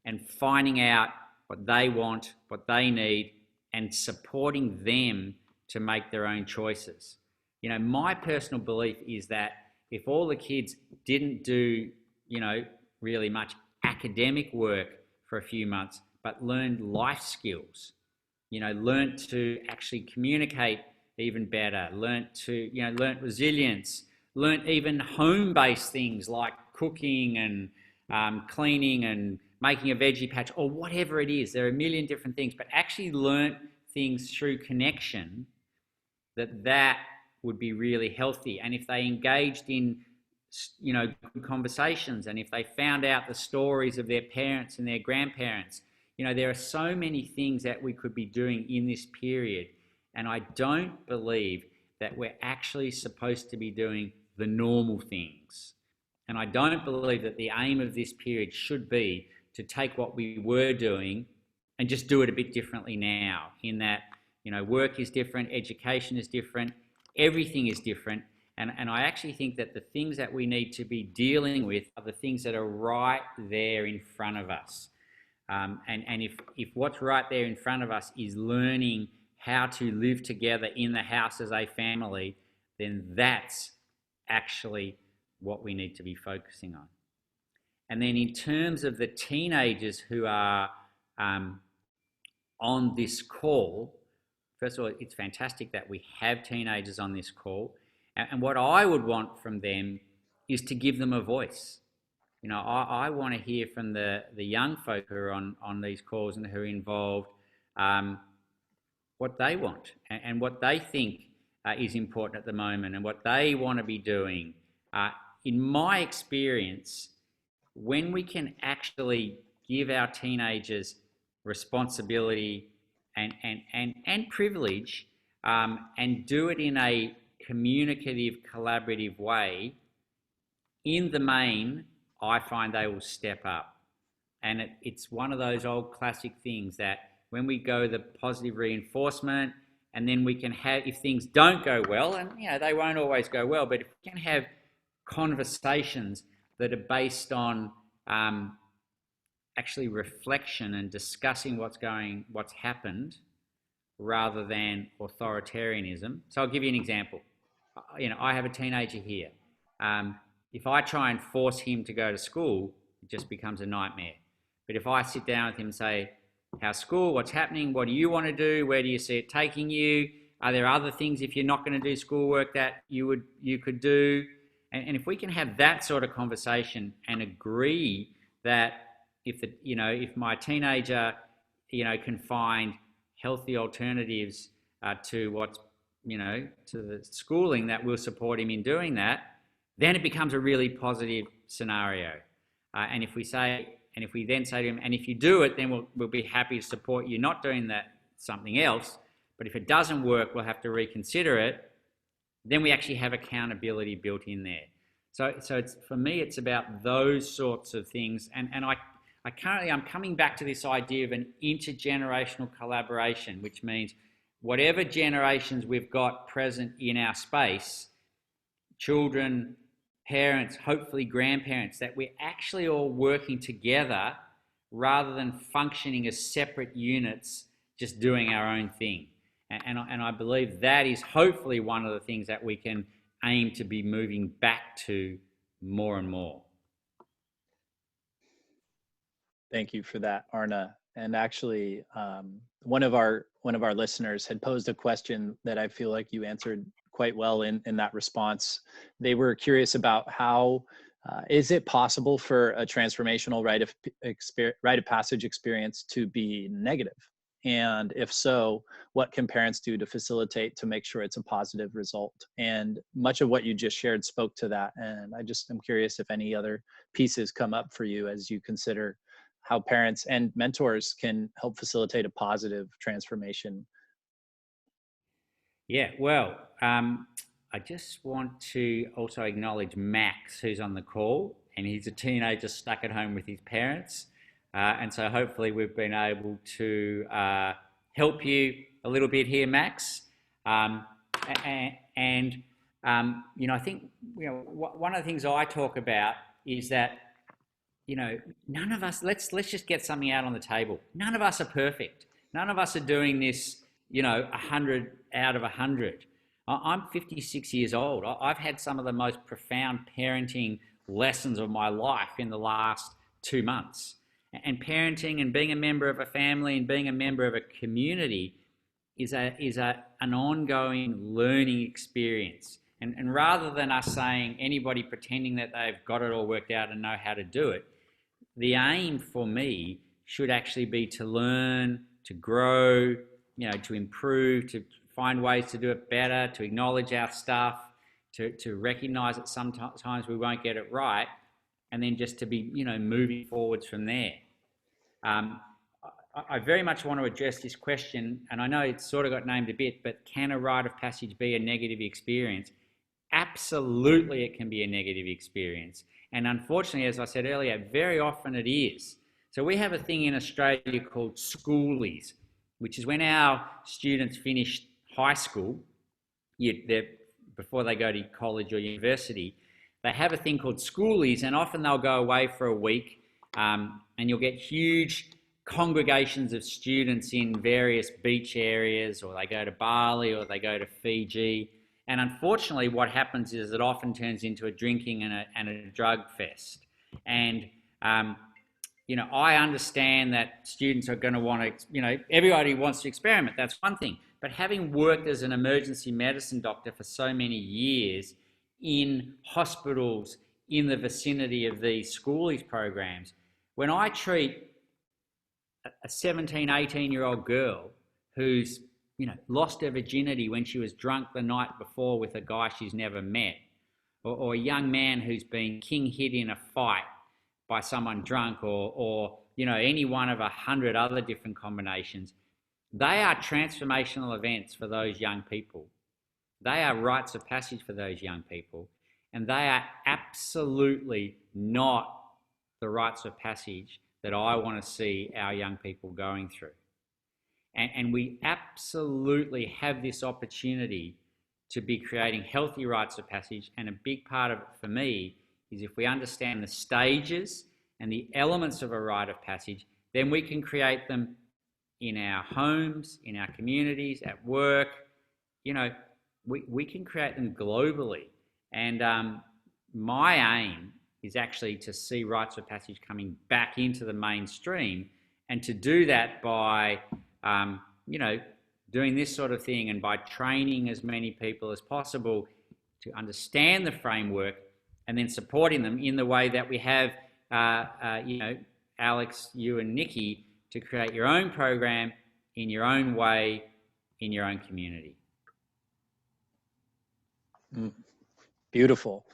and finding out what they want, what they need, and supporting them to make their own choices. My personal belief is that if all the kids didn't do, really much academic work for a few months, but learned life skills, learned to actually communicate even better, learned resilience, learnt even home-based things like cooking and cleaning and making a veggie patch or whatever it is. There are a million different things, but actually learnt things through connection, that would be really healthy. And if they engaged in, you know, good conversations, and if they found out the stories of their parents and their grandparents, you know, there are so many things that we could be doing in this period. And I don't believe that we're actually supposed to be doing the normal things. And I don't believe that the aim of this period should be to take what we were doing and just do it a bit differently now, in that, you know, work is different, education is different, everything is different. And I actually think that the things that we need to be dealing with are the things that are right there in front of us. And if what's right there in front of us is learning how to live together in the house as a family, then that's actually what we need to be focusing on. And then in terms of the teenagers who are on this call, first of all, it's fantastic that we have teenagers on this call. And what I would want from them is to give them a voice. You know, I want to hear from the young folk who are on these calls and who are involved, what they want and what they think is important at the moment and what they want to be doing. In my experience, when we can actually give our teenagers responsibility and privilege, and do it in a communicative, collaborative way, in the main, I find they will step up. And it's one of those old classic things that when we go the positive reinforcement, and then we can have, if things don't go well, and you know, they won't always go well, but if we can have conversations that are based on actually reflection and discussing what's happened, rather than authoritarianism. So I'll give you an example. You know, I have a teenager here. If I try and force him to go to school, it just becomes a nightmare. But if I sit down with him and say, how's school? What's happening? What do you want to do? Where do you see it taking you? Are there other things, if you're not going to do schoolwork, that you could do? And if we can have that sort of conversation and agree that if my teenager, you know, can find healthy alternatives to what's, you know, to the schooling, that will support him in doing that, then it becomes a really positive scenario. And if we then say to him, and if you do it, then we'll be happy to support you not doing that something else. But if it doesn't work, we'll have to reconsider it. Then we actually have accountability built in there. So it's, for me, it's about those sorts of things. And I'm coming back to this idea of an intergenerational collaboration, which means whatever generations we've got present in our space, children, parents, hopefully grandparents, that we're actually all working together rather than functioning as separate units, just doing our own thing. And I believe that is hopefully one of the things that we can aim to be moving back to more and more. Thank you for that, Arne. And actually, one of our listeners had posed a question that I feel like you answered quite well in that response. They were curious about how is it possible for a transformational rite of passage experience to be negative? And if so, what can parents do to facilitate to make sure it's a positive result? And much of what you just shared spoke to that. And I'm curious if any other pieces come up for you as you consider how parents and mentors can help facilitate a positive transformation. Yeah, well, I just want to also acknowledge Max, who's on the call, and he's a teenager stuck at home with his parents. And so hopefully we've been able to help you a little bit here, Max. I think, one of the things I talk about is that, none of us, let's just get something out on the table. None of us are perfect. None of us are doing this, 100 out of 100. I'm 56 years old. I've had some of the most profound parenting lessons of my life in the last 2 months. And parenting and being a member of a family and being a member of a community is an ongoing learning experience. And rather than us saying anybody pretending that they've got it all worked out and know how to do it, the aim for me should actually be to learn, to grow, to improve, to find ways to do it better, to acknowledge our stuff, to recognize that sometimes we won't get it right, and then just to be, moving forwards from there. I very much want to address this question, and I know it's sort of got named a bit, but can a rite of passage be a negative experience? Absolutely, it can be a negative experience. And unfortunately, as I said earlier, very often it is. So we have a thing in Australia called schoolies, which is when our students finish high school, before they go to college or university, they have a thing called schoolies, and often they'll go away for a week, and you'll get huge congregations of students in various beach areas, or they go to Bali, or they go to Fiji. And unfortunately, what happens is it often turns into a drinking and a drug fest. And, I understand that students are going to want to, everybody wants to experiment. That's one thing. But having worked as an emergency medicine doctor for so many years in hospitals in the vicinity of these schoolies programs, when I treat a 17, 18-year-old girl who's lost her virginity when she was drunk the night before with a guy she's never met, or a young man who's been king hit in a fight by someone drunk, or any one of 100 other different combinations, they are transformational events for those young people. They are rites of passage for those young people, and they are absolutely not the rites of passage that I want to see our young people going through. And we absolutely have this opportunity to be creating healthy rites of passage. And a big part of it for me is if we understand the stages and the elements of a rite of passage, then we can create them in our homes, in our communities, at work. We can create them globally. And my aim is actually to see rites of passage coming back into the mainstream, and to do that by doing this sort of thing, and by training as many people as possible to understand the framework, and then supporting them in the way that we have, Alex, you and Nicky, to create your own program in your own way, in your own community. Beautiful.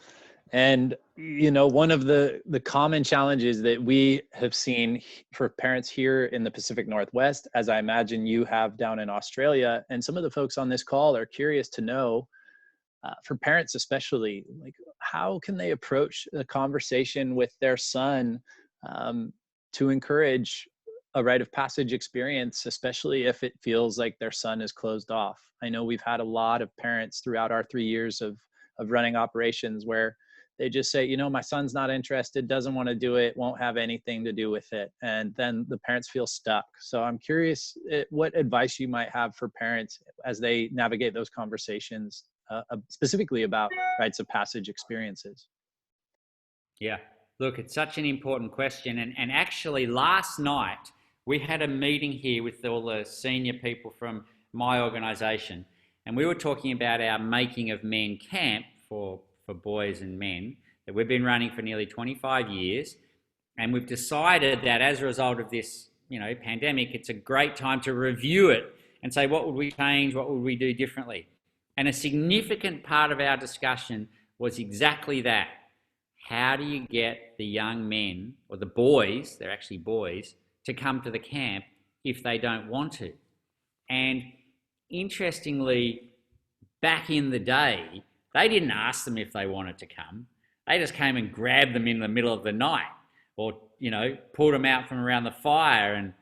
And, one of the common challenges that we have seen for parents here in the Pacific Northwest, as I imagine you have down in Australia, and some of the folks on this call are curious to know, for parents especially, like, how can they approach the conversation with their son to encourage a rite of passage experience, especially if it feels like their son is closed off? I know we've had a lot of parents throughout our 3 years of running operations where they just say, my son's not interested, doesn't want to do it, won't have anything to do with it. And then the parents feel stuck. So I'm curious what advice you might have for parents as they navigate those conversations, specifically about rites of passage experiences. Yeah, look, it's such an important question. And actually last night, we had a meeting here with all the senior people from my organization. And we were talking about our Making of Men camp for boys and men that we've been running for nearly 25 years. And we've decided that as a result of this, pandemic, it's a great time to review it and say, what would we change? What would we do differently? And a significant part of our discussion was exactly that. How do you get the young men, or the boys, they're actually boys, to come to the camp if they don't want to? And interestingly, back in the day, they didn't ask them if they wanted to come. They just came and grabbed them in the middle of the night, or, pulled them out from around the fire, and,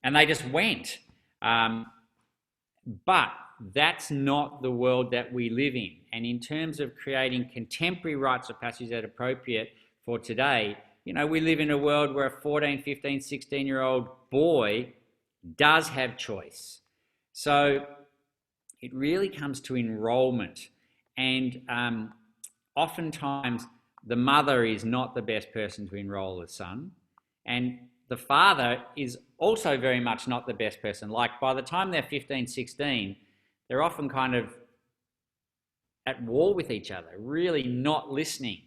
and they just went. But that's not the world that we live in. And in terms of creating contemporary rites of passage that are appropriate for today, we live in a world where a 14, 15, 16-year-old boy does have choice. So it really comes to enrollment. And oftentimes the mother is not the best person to enroll the son. And the father is also very much not the best person. Like, by the time they're 15, 16, they're often kind of at war with each other, really not listening.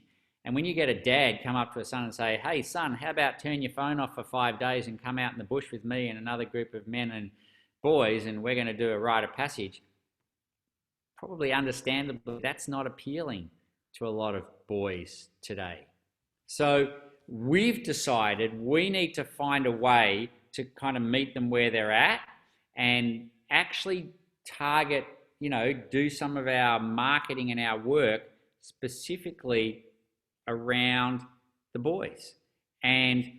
And when you get a dad come up to a son and say, hey son, how about turn your phone off for 5 days and come out in the bush with me and another group of men and boys and we're going to do a rite of passage, probably understandably that's not appealing to a lot of boys today. So we've decided we need to find a way to kind of meet them where they're at and actually target, do some of our marketing and our work specifically around the boys. And,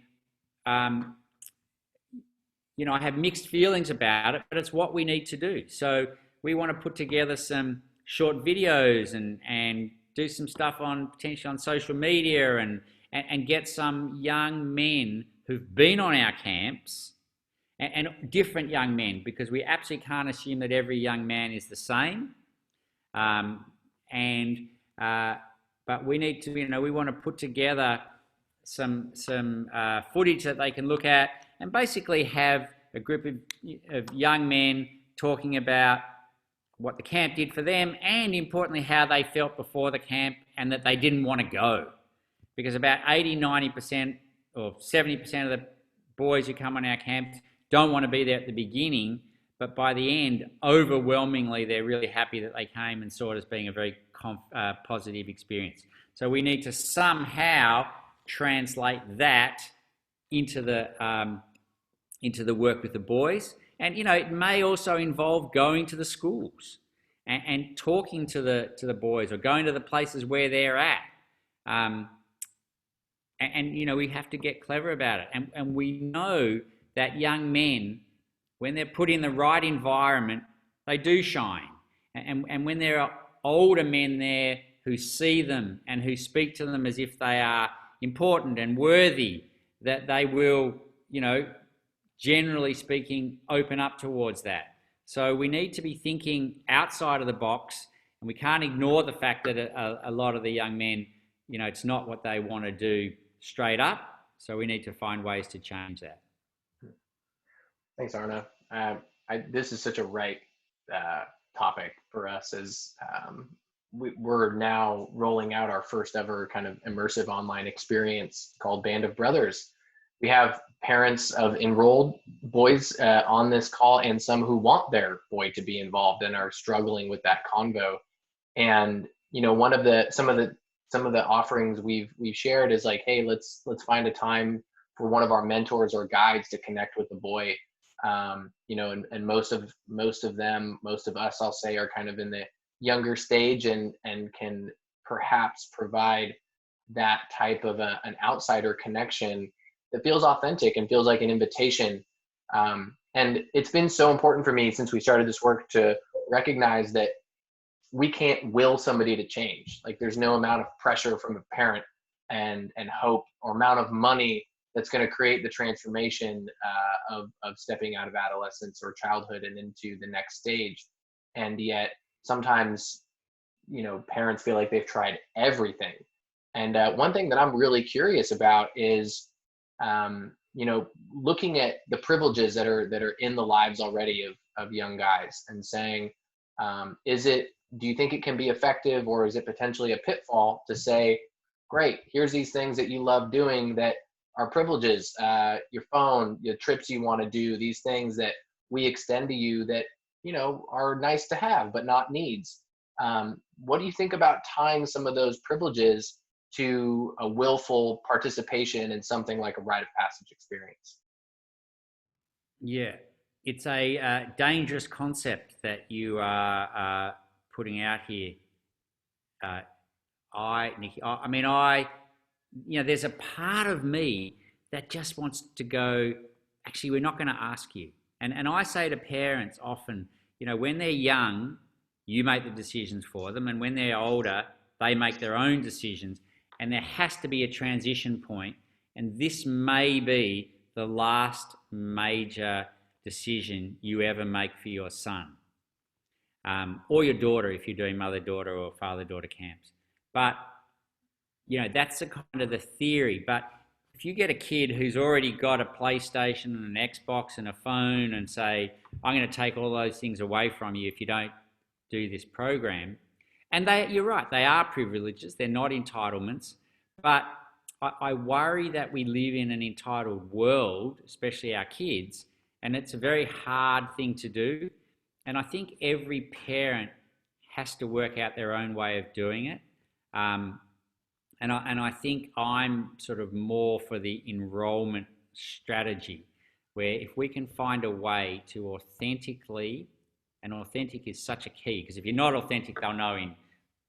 I have mixed feelings about it, but it's what we need to do. So we want to put together some short videos and do some stuff potentially on social media and get some young men who've been on our camps and different young men, because we absolutely can't assume that every young man is the same. But we need to, we want to put together some footage that they can look at and basically have a group of young men talking about what the camp did for them and importantly how they felt before the camp and that they didn't want to go. Because about 80, 90% or 70% of the boys who come on our camps don't want to be there at the beginning, but by the end, overwhelmingly, they're really happy that they came and saw it as being a very positive experience. So we need to somehow translate that into the work with the boys. And, it may also involve going to the schools and talking to the boys or going to the places where they're at. We have to get clever about it. And we know that young men, when they're put in the right environment, they do shine. And when there are older men there who see them and who speak to them as if they are important and worthy, that they will, generally speaking, open up towards that. So we need to be thinking outside of the box, and we can't ignore the fact that a lot of the young men, it's not what they want to do straight up. So we need to find ways to change that. Thanks, Arne. This is such a right topic for us as we're now rolling out our first ever kind of immersive online experience called Band of Brothers. We have parents of enrolled boys on this call and some who want their boy to be involved and are struggling with that convo. And some of the offerings we've shared is like, hey, let's find a time for one of our mentors or guides to connect with the boy. And most of us, I'll say, are kind of in the younger stage and can perhaps provide that type of an outsider connection that feels authentic and feels like an invitation. And it's been so important for me since we started this work to recognize that we can't will somebody to change. Like there's no amount of pressure from a parent and hope or amount of money that's going to create the transformation of stepping out of adolescence or childhood and into the next stage. And yet sometimes, parents feel like they've tried everything. And one thing that I'm really curious about is, looking at the privileges that are in the lives already of young guys and saying, do you think it can be effective, or is it potentially a pitfall to say, great, here's these things that you love doing that are privileges, your phone, your trips you want to do, these things that we extend to you that, are nice to have, but not needs. What do you think about tying some of those privileges to a willful participation in something like a rite of passage experience? Yeah, it's a dangerous concept that you are putting out here. Nicky, there's a part of me that just wants to go, actually, we're not going to ask you. And I say to parents often, when they're young, you make the decisions for them. And when they're older, they make their own decisions. And there has to be a transition point. And this may be the last major decision you ever make for your son. Or your daughter, if you're doing mother-daughter or father-daughter camps. But, that's the kind of the theory. But if you get a kid who's already got a PlayStation and an Xbox and a phone and say, I'm going to take all those things away from you if you don't do this program, And you're right, they are privileges, they're not entitlements. But I worry that we live in an entitled world, especially our kids, and it's a very hard thing to do. And I think every parent has to work out their own way of doing it. And I think I'm sort of more for the enrollment strategy, where if we can find a way to authentically, and authentic is such a key, because if you're not authentic, they'll know in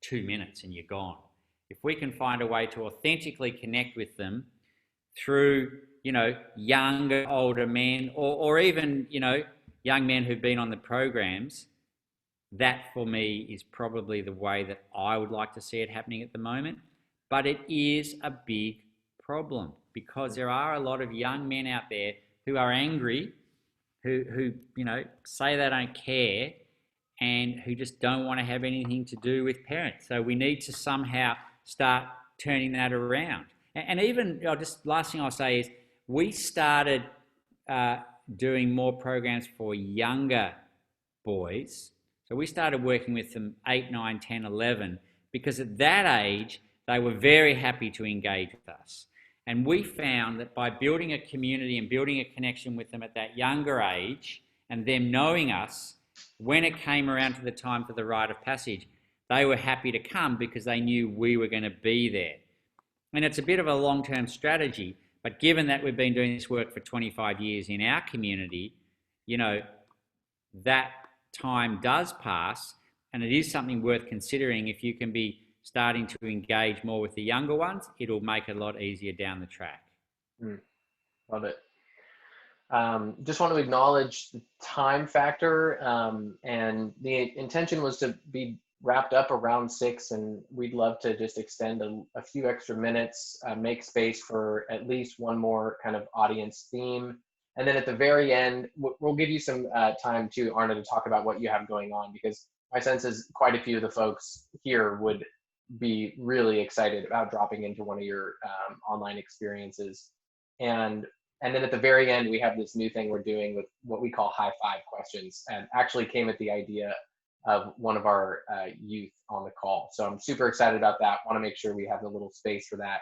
2 minutes and you're gone. If we can find a way to authentically connect with them through, you know, younger, older men, or even, you know, young men who've been on the programs, that for me is probably the way that I would like to see it happening at the moment. But it is a big problem, because there are a lot of young men out there who are angry, who you know, say they don't care, and who just don't want to have anything to do with parents. So we need to somehow start turning that around. And even, just last thing I'll say is, we started doing more programs for younger boys. So we started working with them 8, 9, 10, 11, because at that age, they were very happy to engage with us. And we found that by building a community and building a connection with them at that younger age, and them knowing us, when it came around to the time for the Rite of Passage, they were happy to come because they knew we were going to be there. And it's a bit of a long-term strategy, but given that we've been doing this work for 25 years in our community, you know, that time does pass, and it is something worth considering. If you can be starting to engage more with the younger ones, it'll make it a lot easier down the track. Love it. Just want to acknowledge the time factor, and the intention was to be wrapped up around 6, and we'd love to just extend a few extra minutes, make space for at least one more kind of audience theme. And then at the very end, we'll give you some time too, Arne, to talk about what you have going on, because my sense is quite a few of the folks here would be really excited about dropping into one of your online experiences. And then at the very end, we have this new thing we're doing with what we call high five questions, and actually came at the idea of one of our youth on the call. So I'm super excited about that. Want to make sure we have a little space for that.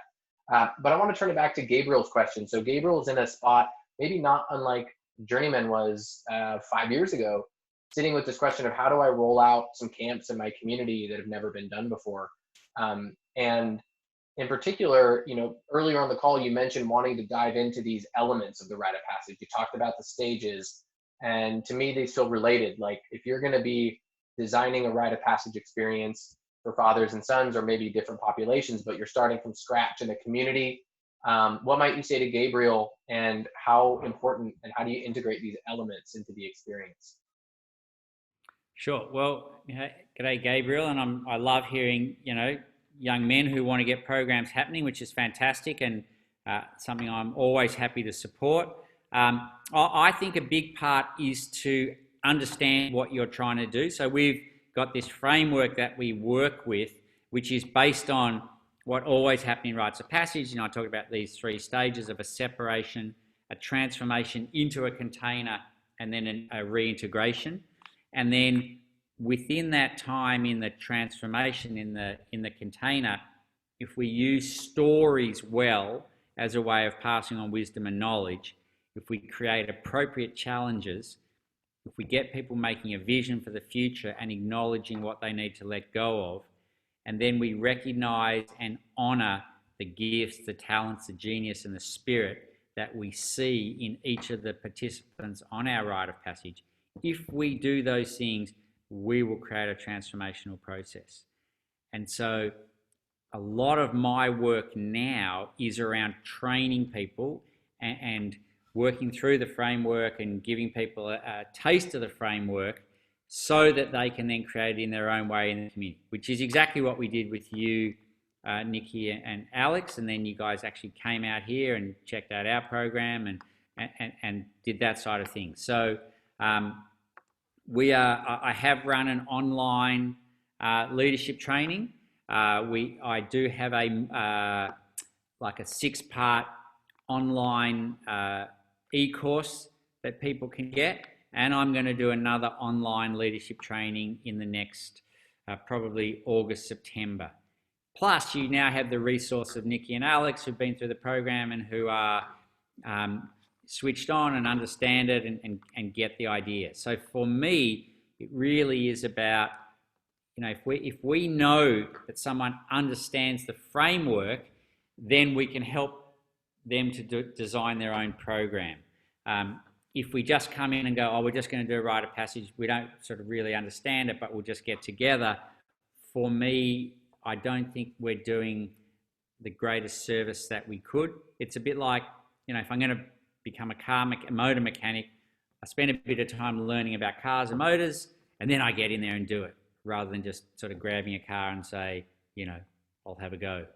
But I want to turn it back to Gabriel's question. So Gabriel's in a spot maybe not unlike Journeymen was 5 years ago, sitting with this question of how do I roll out some camps in my community that have never been done before. And in particular, you know, earlier on the call, you mentioned wanting to dive into these elements of the Rite of Passage. You talked about the stages, and to me, they feel related. Like if you're going to be designing a Rite of Passage experience for fathers and sons, or maybe different populations, but you're starting from scratch in a community, what might you say to Gabriel, and how important and how do you integrate these elements into the experience? Sure. Well, you know, g'day, Gabriel, and I love hearing, you know, young men who want to get programs happening, which is fantastic, and something I'm always happy to support. I think a big part is to understand what you're trying to do. So we've got this framework that we work with, which is based on what always happened in Rites of Passage. You know, I talked about these 3 stages of a separation, a transformation into a container, and then a reintegration. And then within that time in the transformation in the container, if we use stories well as a way of passing on wisdom and knowledge, if we create appropriate challenges, if we get people making a vision for the future and acknowledging what they need to let go of, and then we recognize and honor the gifts, the talents, the genius, and the spirit that we see in each of the participants on our Rite of Passage. If we do those things, we will create a transformational process. And so a lot of my work now is around training people and working through the framework and giving people a taste of the framework so that they can then create it in their own way in the community, which is exactly what we did with you, Nicky and Alex. And then you guys actually came out here and checked out our program and did that side of things. So I have run an online leadership training. I do have like a 6-part online e-course that people can get, and I'm going to do another online leadership training in the next probably August, September. Plus, you now have the resource of Nicky and Alex, who've been through the program and who are switched on and understand it and get the idea. So for me, it really is about, if we know that someone understands the framework, then we can help them to design their own program. If we just come in and go, oh, we're just going to do a Rite of Passage, we don't sort of really understand it, but we'll just get together. For me, I don't think we're doing the greatest service that we could. It's a bit like, if I'm going to become a motor mechanic, I spend a bit of time learning about cars and motors, and then I get in there and do it, rather than just sort of grabbing a car and say, I'll have a go.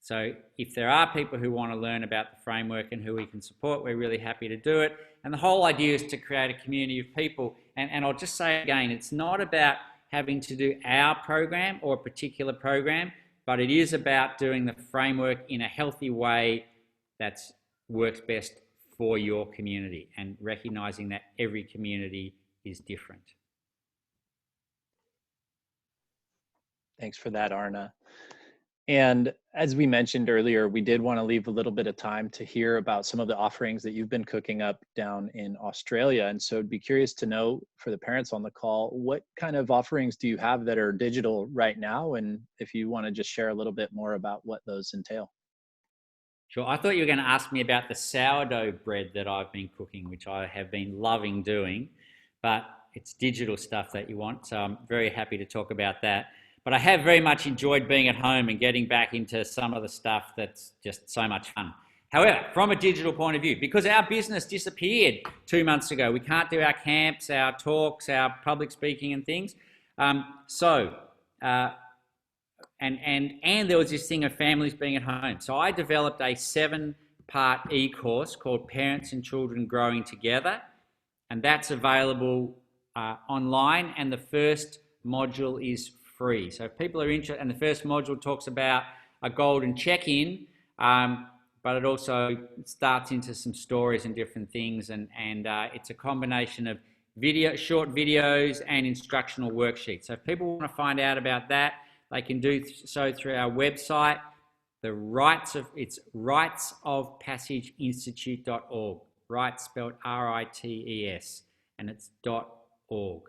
So if there are people who want to learn about the framework and who we can support, we're really happy to do it. And the whole idea is to create a community of people. And I'll just say again, it's not about having to do our program or a particular program, but it is about doing the framework in a healthy way that works best for your community, and recognizing that every community is different. Thanks for that, Arne. And as we mentioned earlier, we did want to leave a little bit of time to hear about some of the offerings that you've been cooking up down in Australia. And so I'd be curious to know, for the parents on the call, what kind of offerings do you have that are digital right now? And if you want to just share a little bit more about what those entail. Sure. I thought you were going to ask me about the sourdough bread that I've been cooking, which I have been loving doing, but it's digital stuff that you want. So I'm very happy to talk about that. But I have very much enjoyed being at home and getting back into some of the stuff that's just so much fun. However, from a digital point of view, because our business disappeared 2 months ago, we can't do our camps, our talks, our public speaking and things. And there was this thing of families being at home. So I developed a 7-part e-course called Parents and Children Growing Together. And that's available online. And the first module is free. So if people are interested, and the first module talks about a golden check-in, but it also starts into some stories and different things. And it's a combination of short videos and instructional worksheets. So if people want to find out about that, they can do so through our website. It's ritesofpassageinstitute.org. Rites spelled R-I-T-E-S, and it's .org.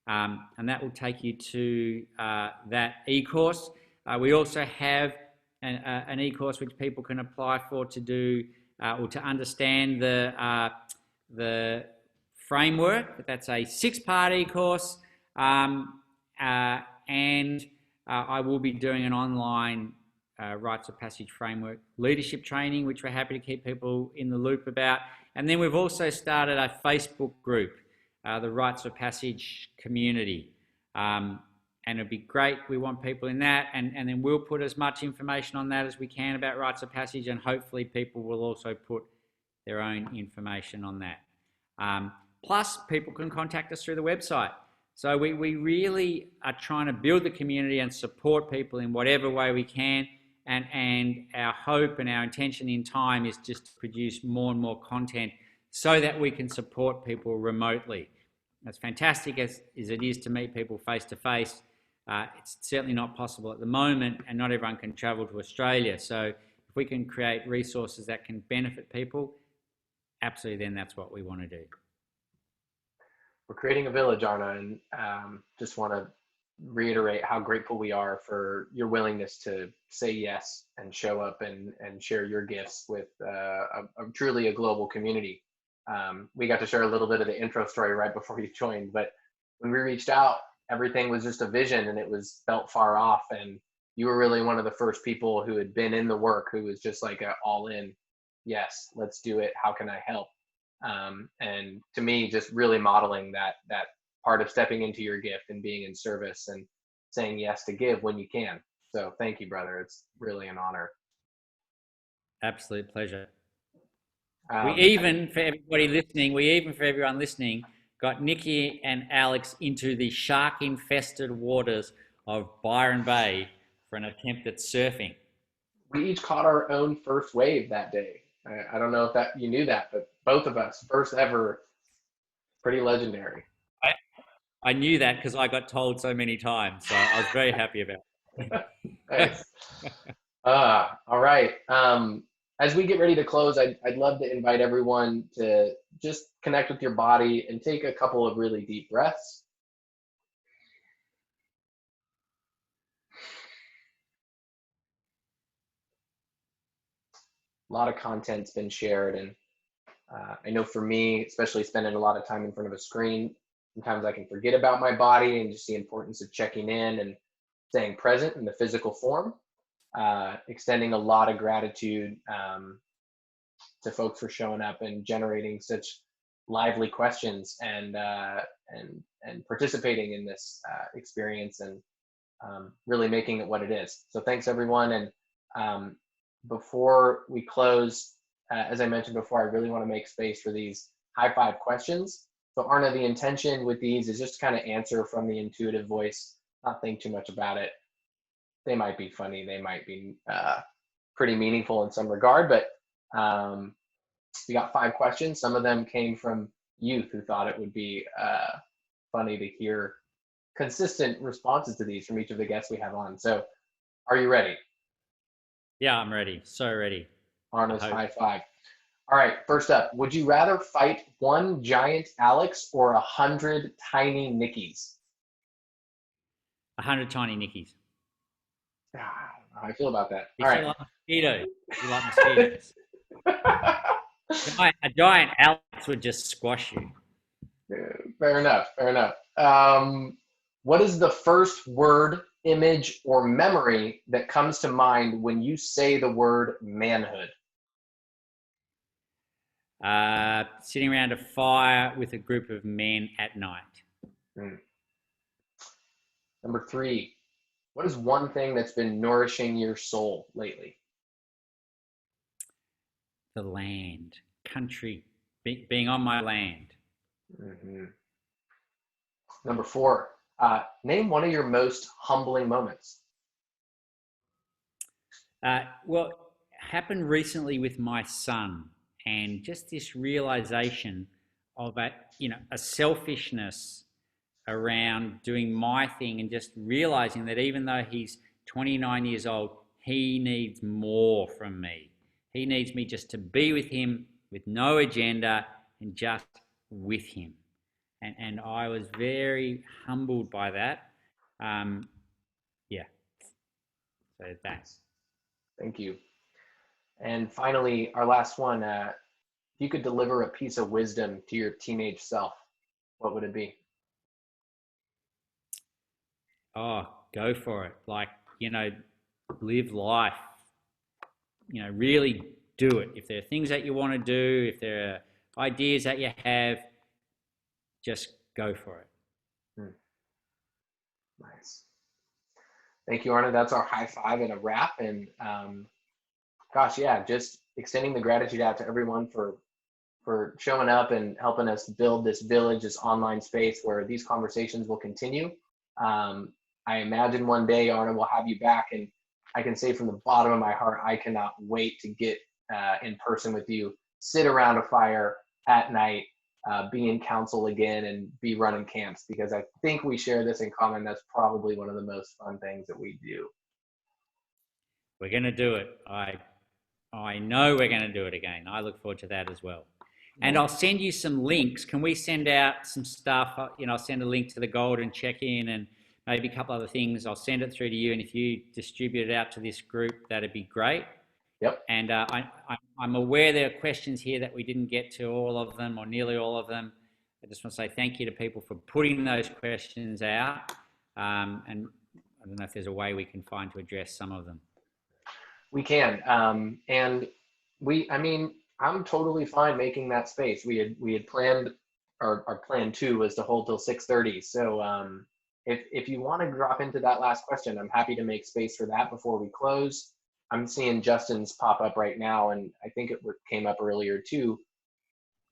And that will take you to that e-course. We also have an e-course which people can apply for to do or to understand the framework. That's a 6-part e-course, and I will be doing an online Rites of Passage framework leadership training, which we're happy to keep people in the loop about. And then we've also started a Facebook group, the Rites of Passage community. And it'd be great. We want people in that. And then we'll put as much information on that as we can about Rites of Passage. And hopefully people will also put their own information on that. Plus, people can contact us through the website. So we really are trying to build the community and support people in whatever way we can. And our hope and our intention in time is just to produce more and more content so that we can support people remotely. As fantastic as it is to meet people face to face, it's certainly not possible at the moment, and not everyone can travel to Australia. So if we can create resources that can benefit people, absolutely, then that's what we want to do. We're creating a village, Arne, and just want to reiterate how grateful we are for your willingness to say yes and show up and share your gifts with truly a global community. We got to share a little bit of the intro story right before you joined, but when we reached out, everything was just a vision and it was felt far off. And you were really one of the first people who had been in the work, who was just like all in, yes, let's do it. How can I help? And to me, just really modeling that part of stepping into your gift and being in service and saying yes to give when you can. So thank you, brother. It's really an honor. Absolute pleasure. For everyone listening, got Nicky and Alex into the shark-infested waters of Byron Bay for an attempt at surfing. We each caught our own first wave that day. I don't know if you knew that, but both of us, first ever, pretty legendary. I knew that because I got told so many times. So I was very happy about it. Nice. All right. As we get ready to close, I'd love to invite everyone to just connect with your body and take a couple of really deep breaths. A lot of content's been shared, and I know for me, especially spending a lot of time in front of a screen, sometimes I can forget about my body and just the importance of checking in and staying present in the physical form. Extending a lot of gratitude to folks for showing up and generating such lively questions and participating in this experience and really making it what it is. So thanks everyone. And before we close, as I mentioned before, I really want to make space for these high five questions. So Arne, the intention with these is just to kind of answer from the intuitive voice, not think too much about it. They might be funny, they might be pretty meaningful in some regard, but we got 5 questions. Some of them came from youth who thought it would be funny to hear consistent responses to these from each of the guests we have on. So are you ready? Yeah, I'm ready. So ready. Arne's high five. All right, first up, would you rather fight 1 giant Alex or 100 tiny Nickies? 100 tiny Nickies. How I feel about that. You All right. like mosquitoes. You like mosquitoes. A giant Alex would just squash you. Fair enough. Fair enough. What is the first word, image, or memory that comes to mind when you say the word manhood? Sitting around a fire with a group of men at night. Number 3, what is one thing that's been nourishing your soul lately? The land, country, being on my land. Number 4, name one of your most humbling moments. Well, happened recently with my son, and just this realization of a selfishness around doing my thing, and just realizing that even though he's 29 years old, he needs more from me. He needs me just to be with him with no agenda and just with him. And I was very humbled by that. Yeah. So thanks. Thank you. And finally, our last one, if you could deliver a piece of wisdom to your teenage self, what would it be? Oh, go for it. Like, live life. Really do it. If there are things that you want to do, if there are ideas that you have, just go for it. Nice. Thank you, Arne. That's our high five and a wrap. And gosh, yeah, just extending the gratitude out to everyone for showing up and helping us build this village, this online space where these conversations will continue. I imagine one day, Arne, we'll have you back, and I can say from the bottom of my heart, I cannot wait to get in person with you, sit around a fire at night, be in council again, and be running camps, because I think we share this in common. That's probably one of the most fun things that we do. We're going to do it. I know we're going to do it again. I look forward to that as well. And I'll send you some links. Can we send out some stuff? I'll send a link to the Golden check-in and maybe a couple other things. I'll send it through to you, and if you distribute it out to this group, that'd be great. Yep. And I'm aware there are questions here that we didn't get to, all of them or nearly all of them. I just want to say thank you to people for putting those questions out. And I don't know if there's a way we can find to address some of them. We can. And I'm totally fine making that space. We had planned, our plan 2 was to hold till 6:30. So if you want to drop into that last question, I'm happy to make space for that before we close. I'm seeing Justin's pop up right now, and I think it came up earlier too.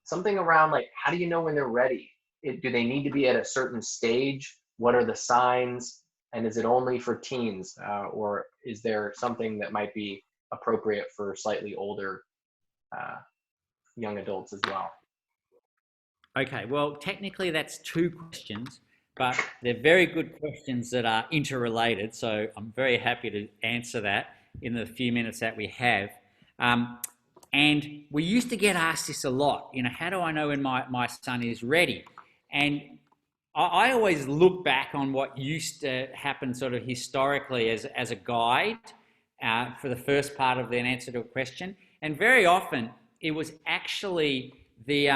Something around like, how do you know when they're ready? Do they need to be at a certain stage? What are the signs? And is it only for teens, or is there something that might be appropriate for slightly older young adults as well? Okay, well, technically that's 2 questions, but they're very good questions that are interrelated. So I'm very happy to answer that in the few minutes that we have. And we used to get asked this a lot, how do I know when my son is ready? And I always look back on what used to happen sort of historically as a guide for the first part of an answer to a question. And very often it was actually the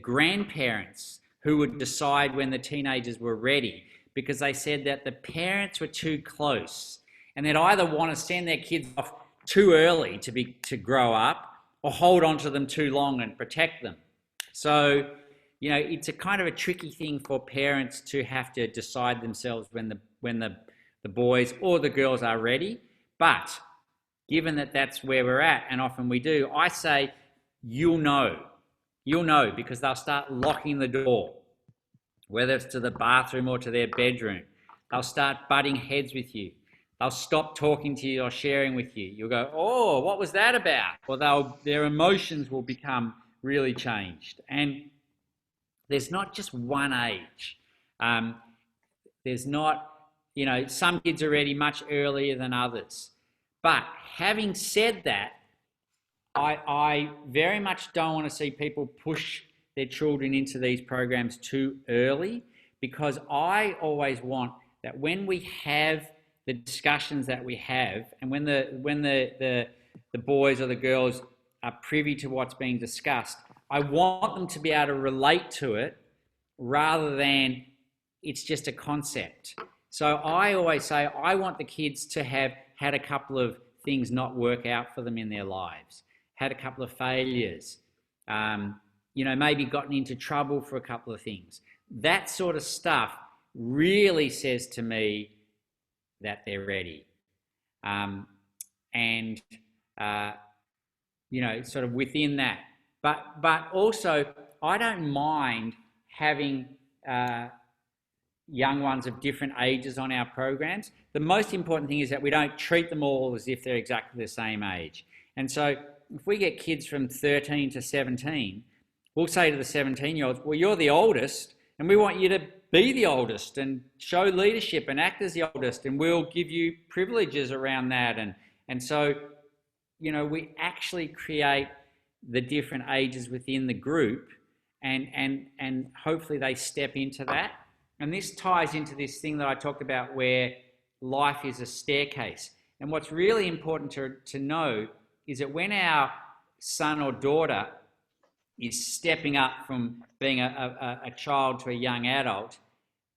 grandparents who would decide when the teenagers were ready, because they said that the parents were too close and they'd either want to send their kids off too early to grow up or hold on to them too long and protect them. So, it's a kind of a tricky thing for parents to have to decide themselves when the boys or the girls are ready. But given that that's where we're at, and often we do, I say, you'll know because they'll start locking the door, whether it's to the bathroom or to their bedroom. They'll start butting heads with you. They'll stop talking to you or sharing with you. You'll go, oh, what was that about? Or their emotions will become really changed. And there's not just one age. There's not, some kids are ready much earlier than others. But having said that, I very much don't want to see people push their children into these programs too early, because I always want that when we have the discussions that we have, and when the boys or the girls are privy to what's being discussed, I want them to be able to relate to it rather than it's just a concept. So I always say I want the kids to have had a couple of things not work out for them in their lives, had a couple of failures, maybe gotten into trouble for a couple of things. That sort of stuff really says to me that they're ready. Sort of within that. But also, I don't mind having young ones of different ages on our programs. The most important thing is that we don't treat them all as if they're exactly the same age. And so if we get kids from 13 to 17, we'll say to the 17-year-olds, well, you're the oldest, and we want you to be the oldest and show leadership and act as the oldest, and we'll give you privileges around that. And so, we actually create the different ages within the group, and hopefully they step into that. And this ties into this thing that I talked about where life is a staircase. And what's really important to know is that when our son or daughter is stepping up from being a child to a young adult,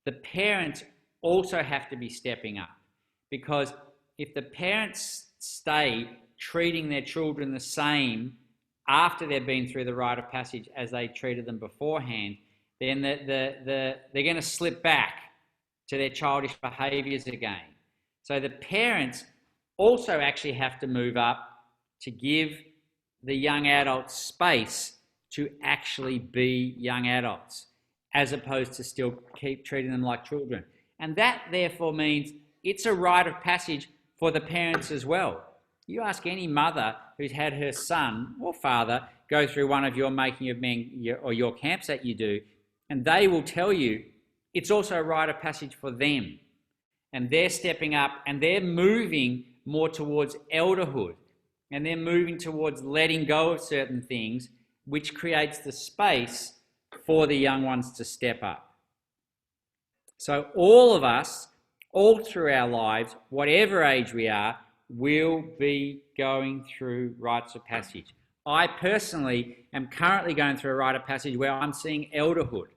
the parents also have to be stepping up. Because if the parents stay treating their children the same after they've been through the rite of passage as they treated them beforehand, then they're going to slip back to their childish behaviours again. So the parents also actually have to move up to give the young adults space to actually be young adults, as opposed to still keep treating them like children. And that therefore means it's a rite of passage for the parents as well. You ask any mother who's had her son or father go through one of your Making of Men or your camps that you do, and they will tell you it's also a rite of passage for them. And they're stepping up and they're moving more towards elderhood, and they're moving towards letting go of certain things, which creates the space for the young ones to step up. So all of us, all through our lives, whatever age we are, will be going through rites of passage. I personally am currently going through a rite of passage where I'm seeing elderhood.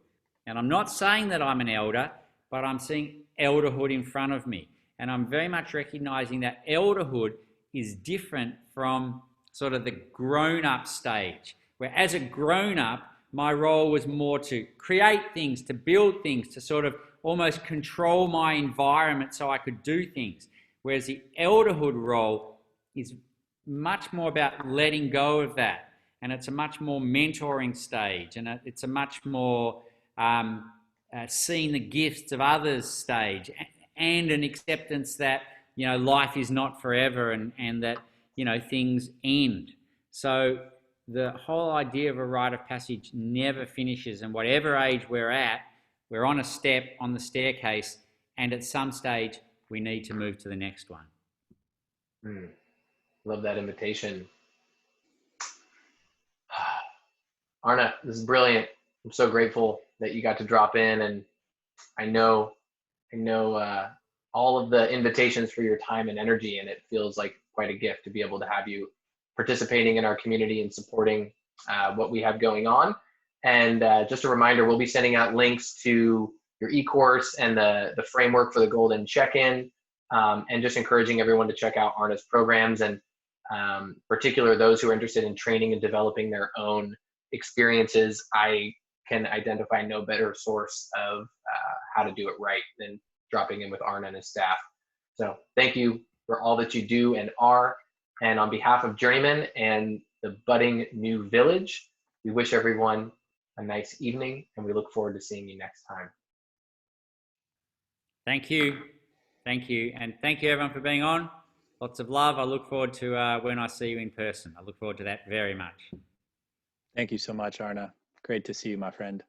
And I'm not saying that I'm an elder, but I'm seeing elderhood in front of me. And I'm very much recognizing that elderhood is different from sort of the grown-up stage, where as a grown-up, my role was more to create things, to build things, to sort of almost control my environment so I could do things. Whereas the elderhood role is much more about letting go of that. And it's a much more mentoring stage, and it's a much more seeing the gifts of others stage, and an acceptance that, life is not forever, and that, things end. So the whole idea of a rite of passage never finishes, and whatever age we're at, we're on a step on the staircase, and at some stage we need to move to the next one. Love that invitation. Arne, this is brilliant. I'm so grateful that you got to drop in, and I know all of the invitations for your time and energy, and it feels like quite a gift to be able to have you participating in our community and supporting what we have going on. And just a reminder, we'll be sending out links to your e-course and the framework for the Golden Check-In, and just encouraging everyone to check out Arne's programs, and particular those who are interested in training and developing their own experiences. I can identify no better source of how to do it right than dropping in with Arne and his staff. So thank you for all that you do and are. And on behalf of Journeymen and the budding new village, we wish everyone a nice evening, and we look forward to seeing you next time. Thank you. Thank you. And thank you everyone for being on. Lots of love. I look forward to when I see you in person. I look forward to that very much. Thank you so much, Arne. Great to see you, my friend.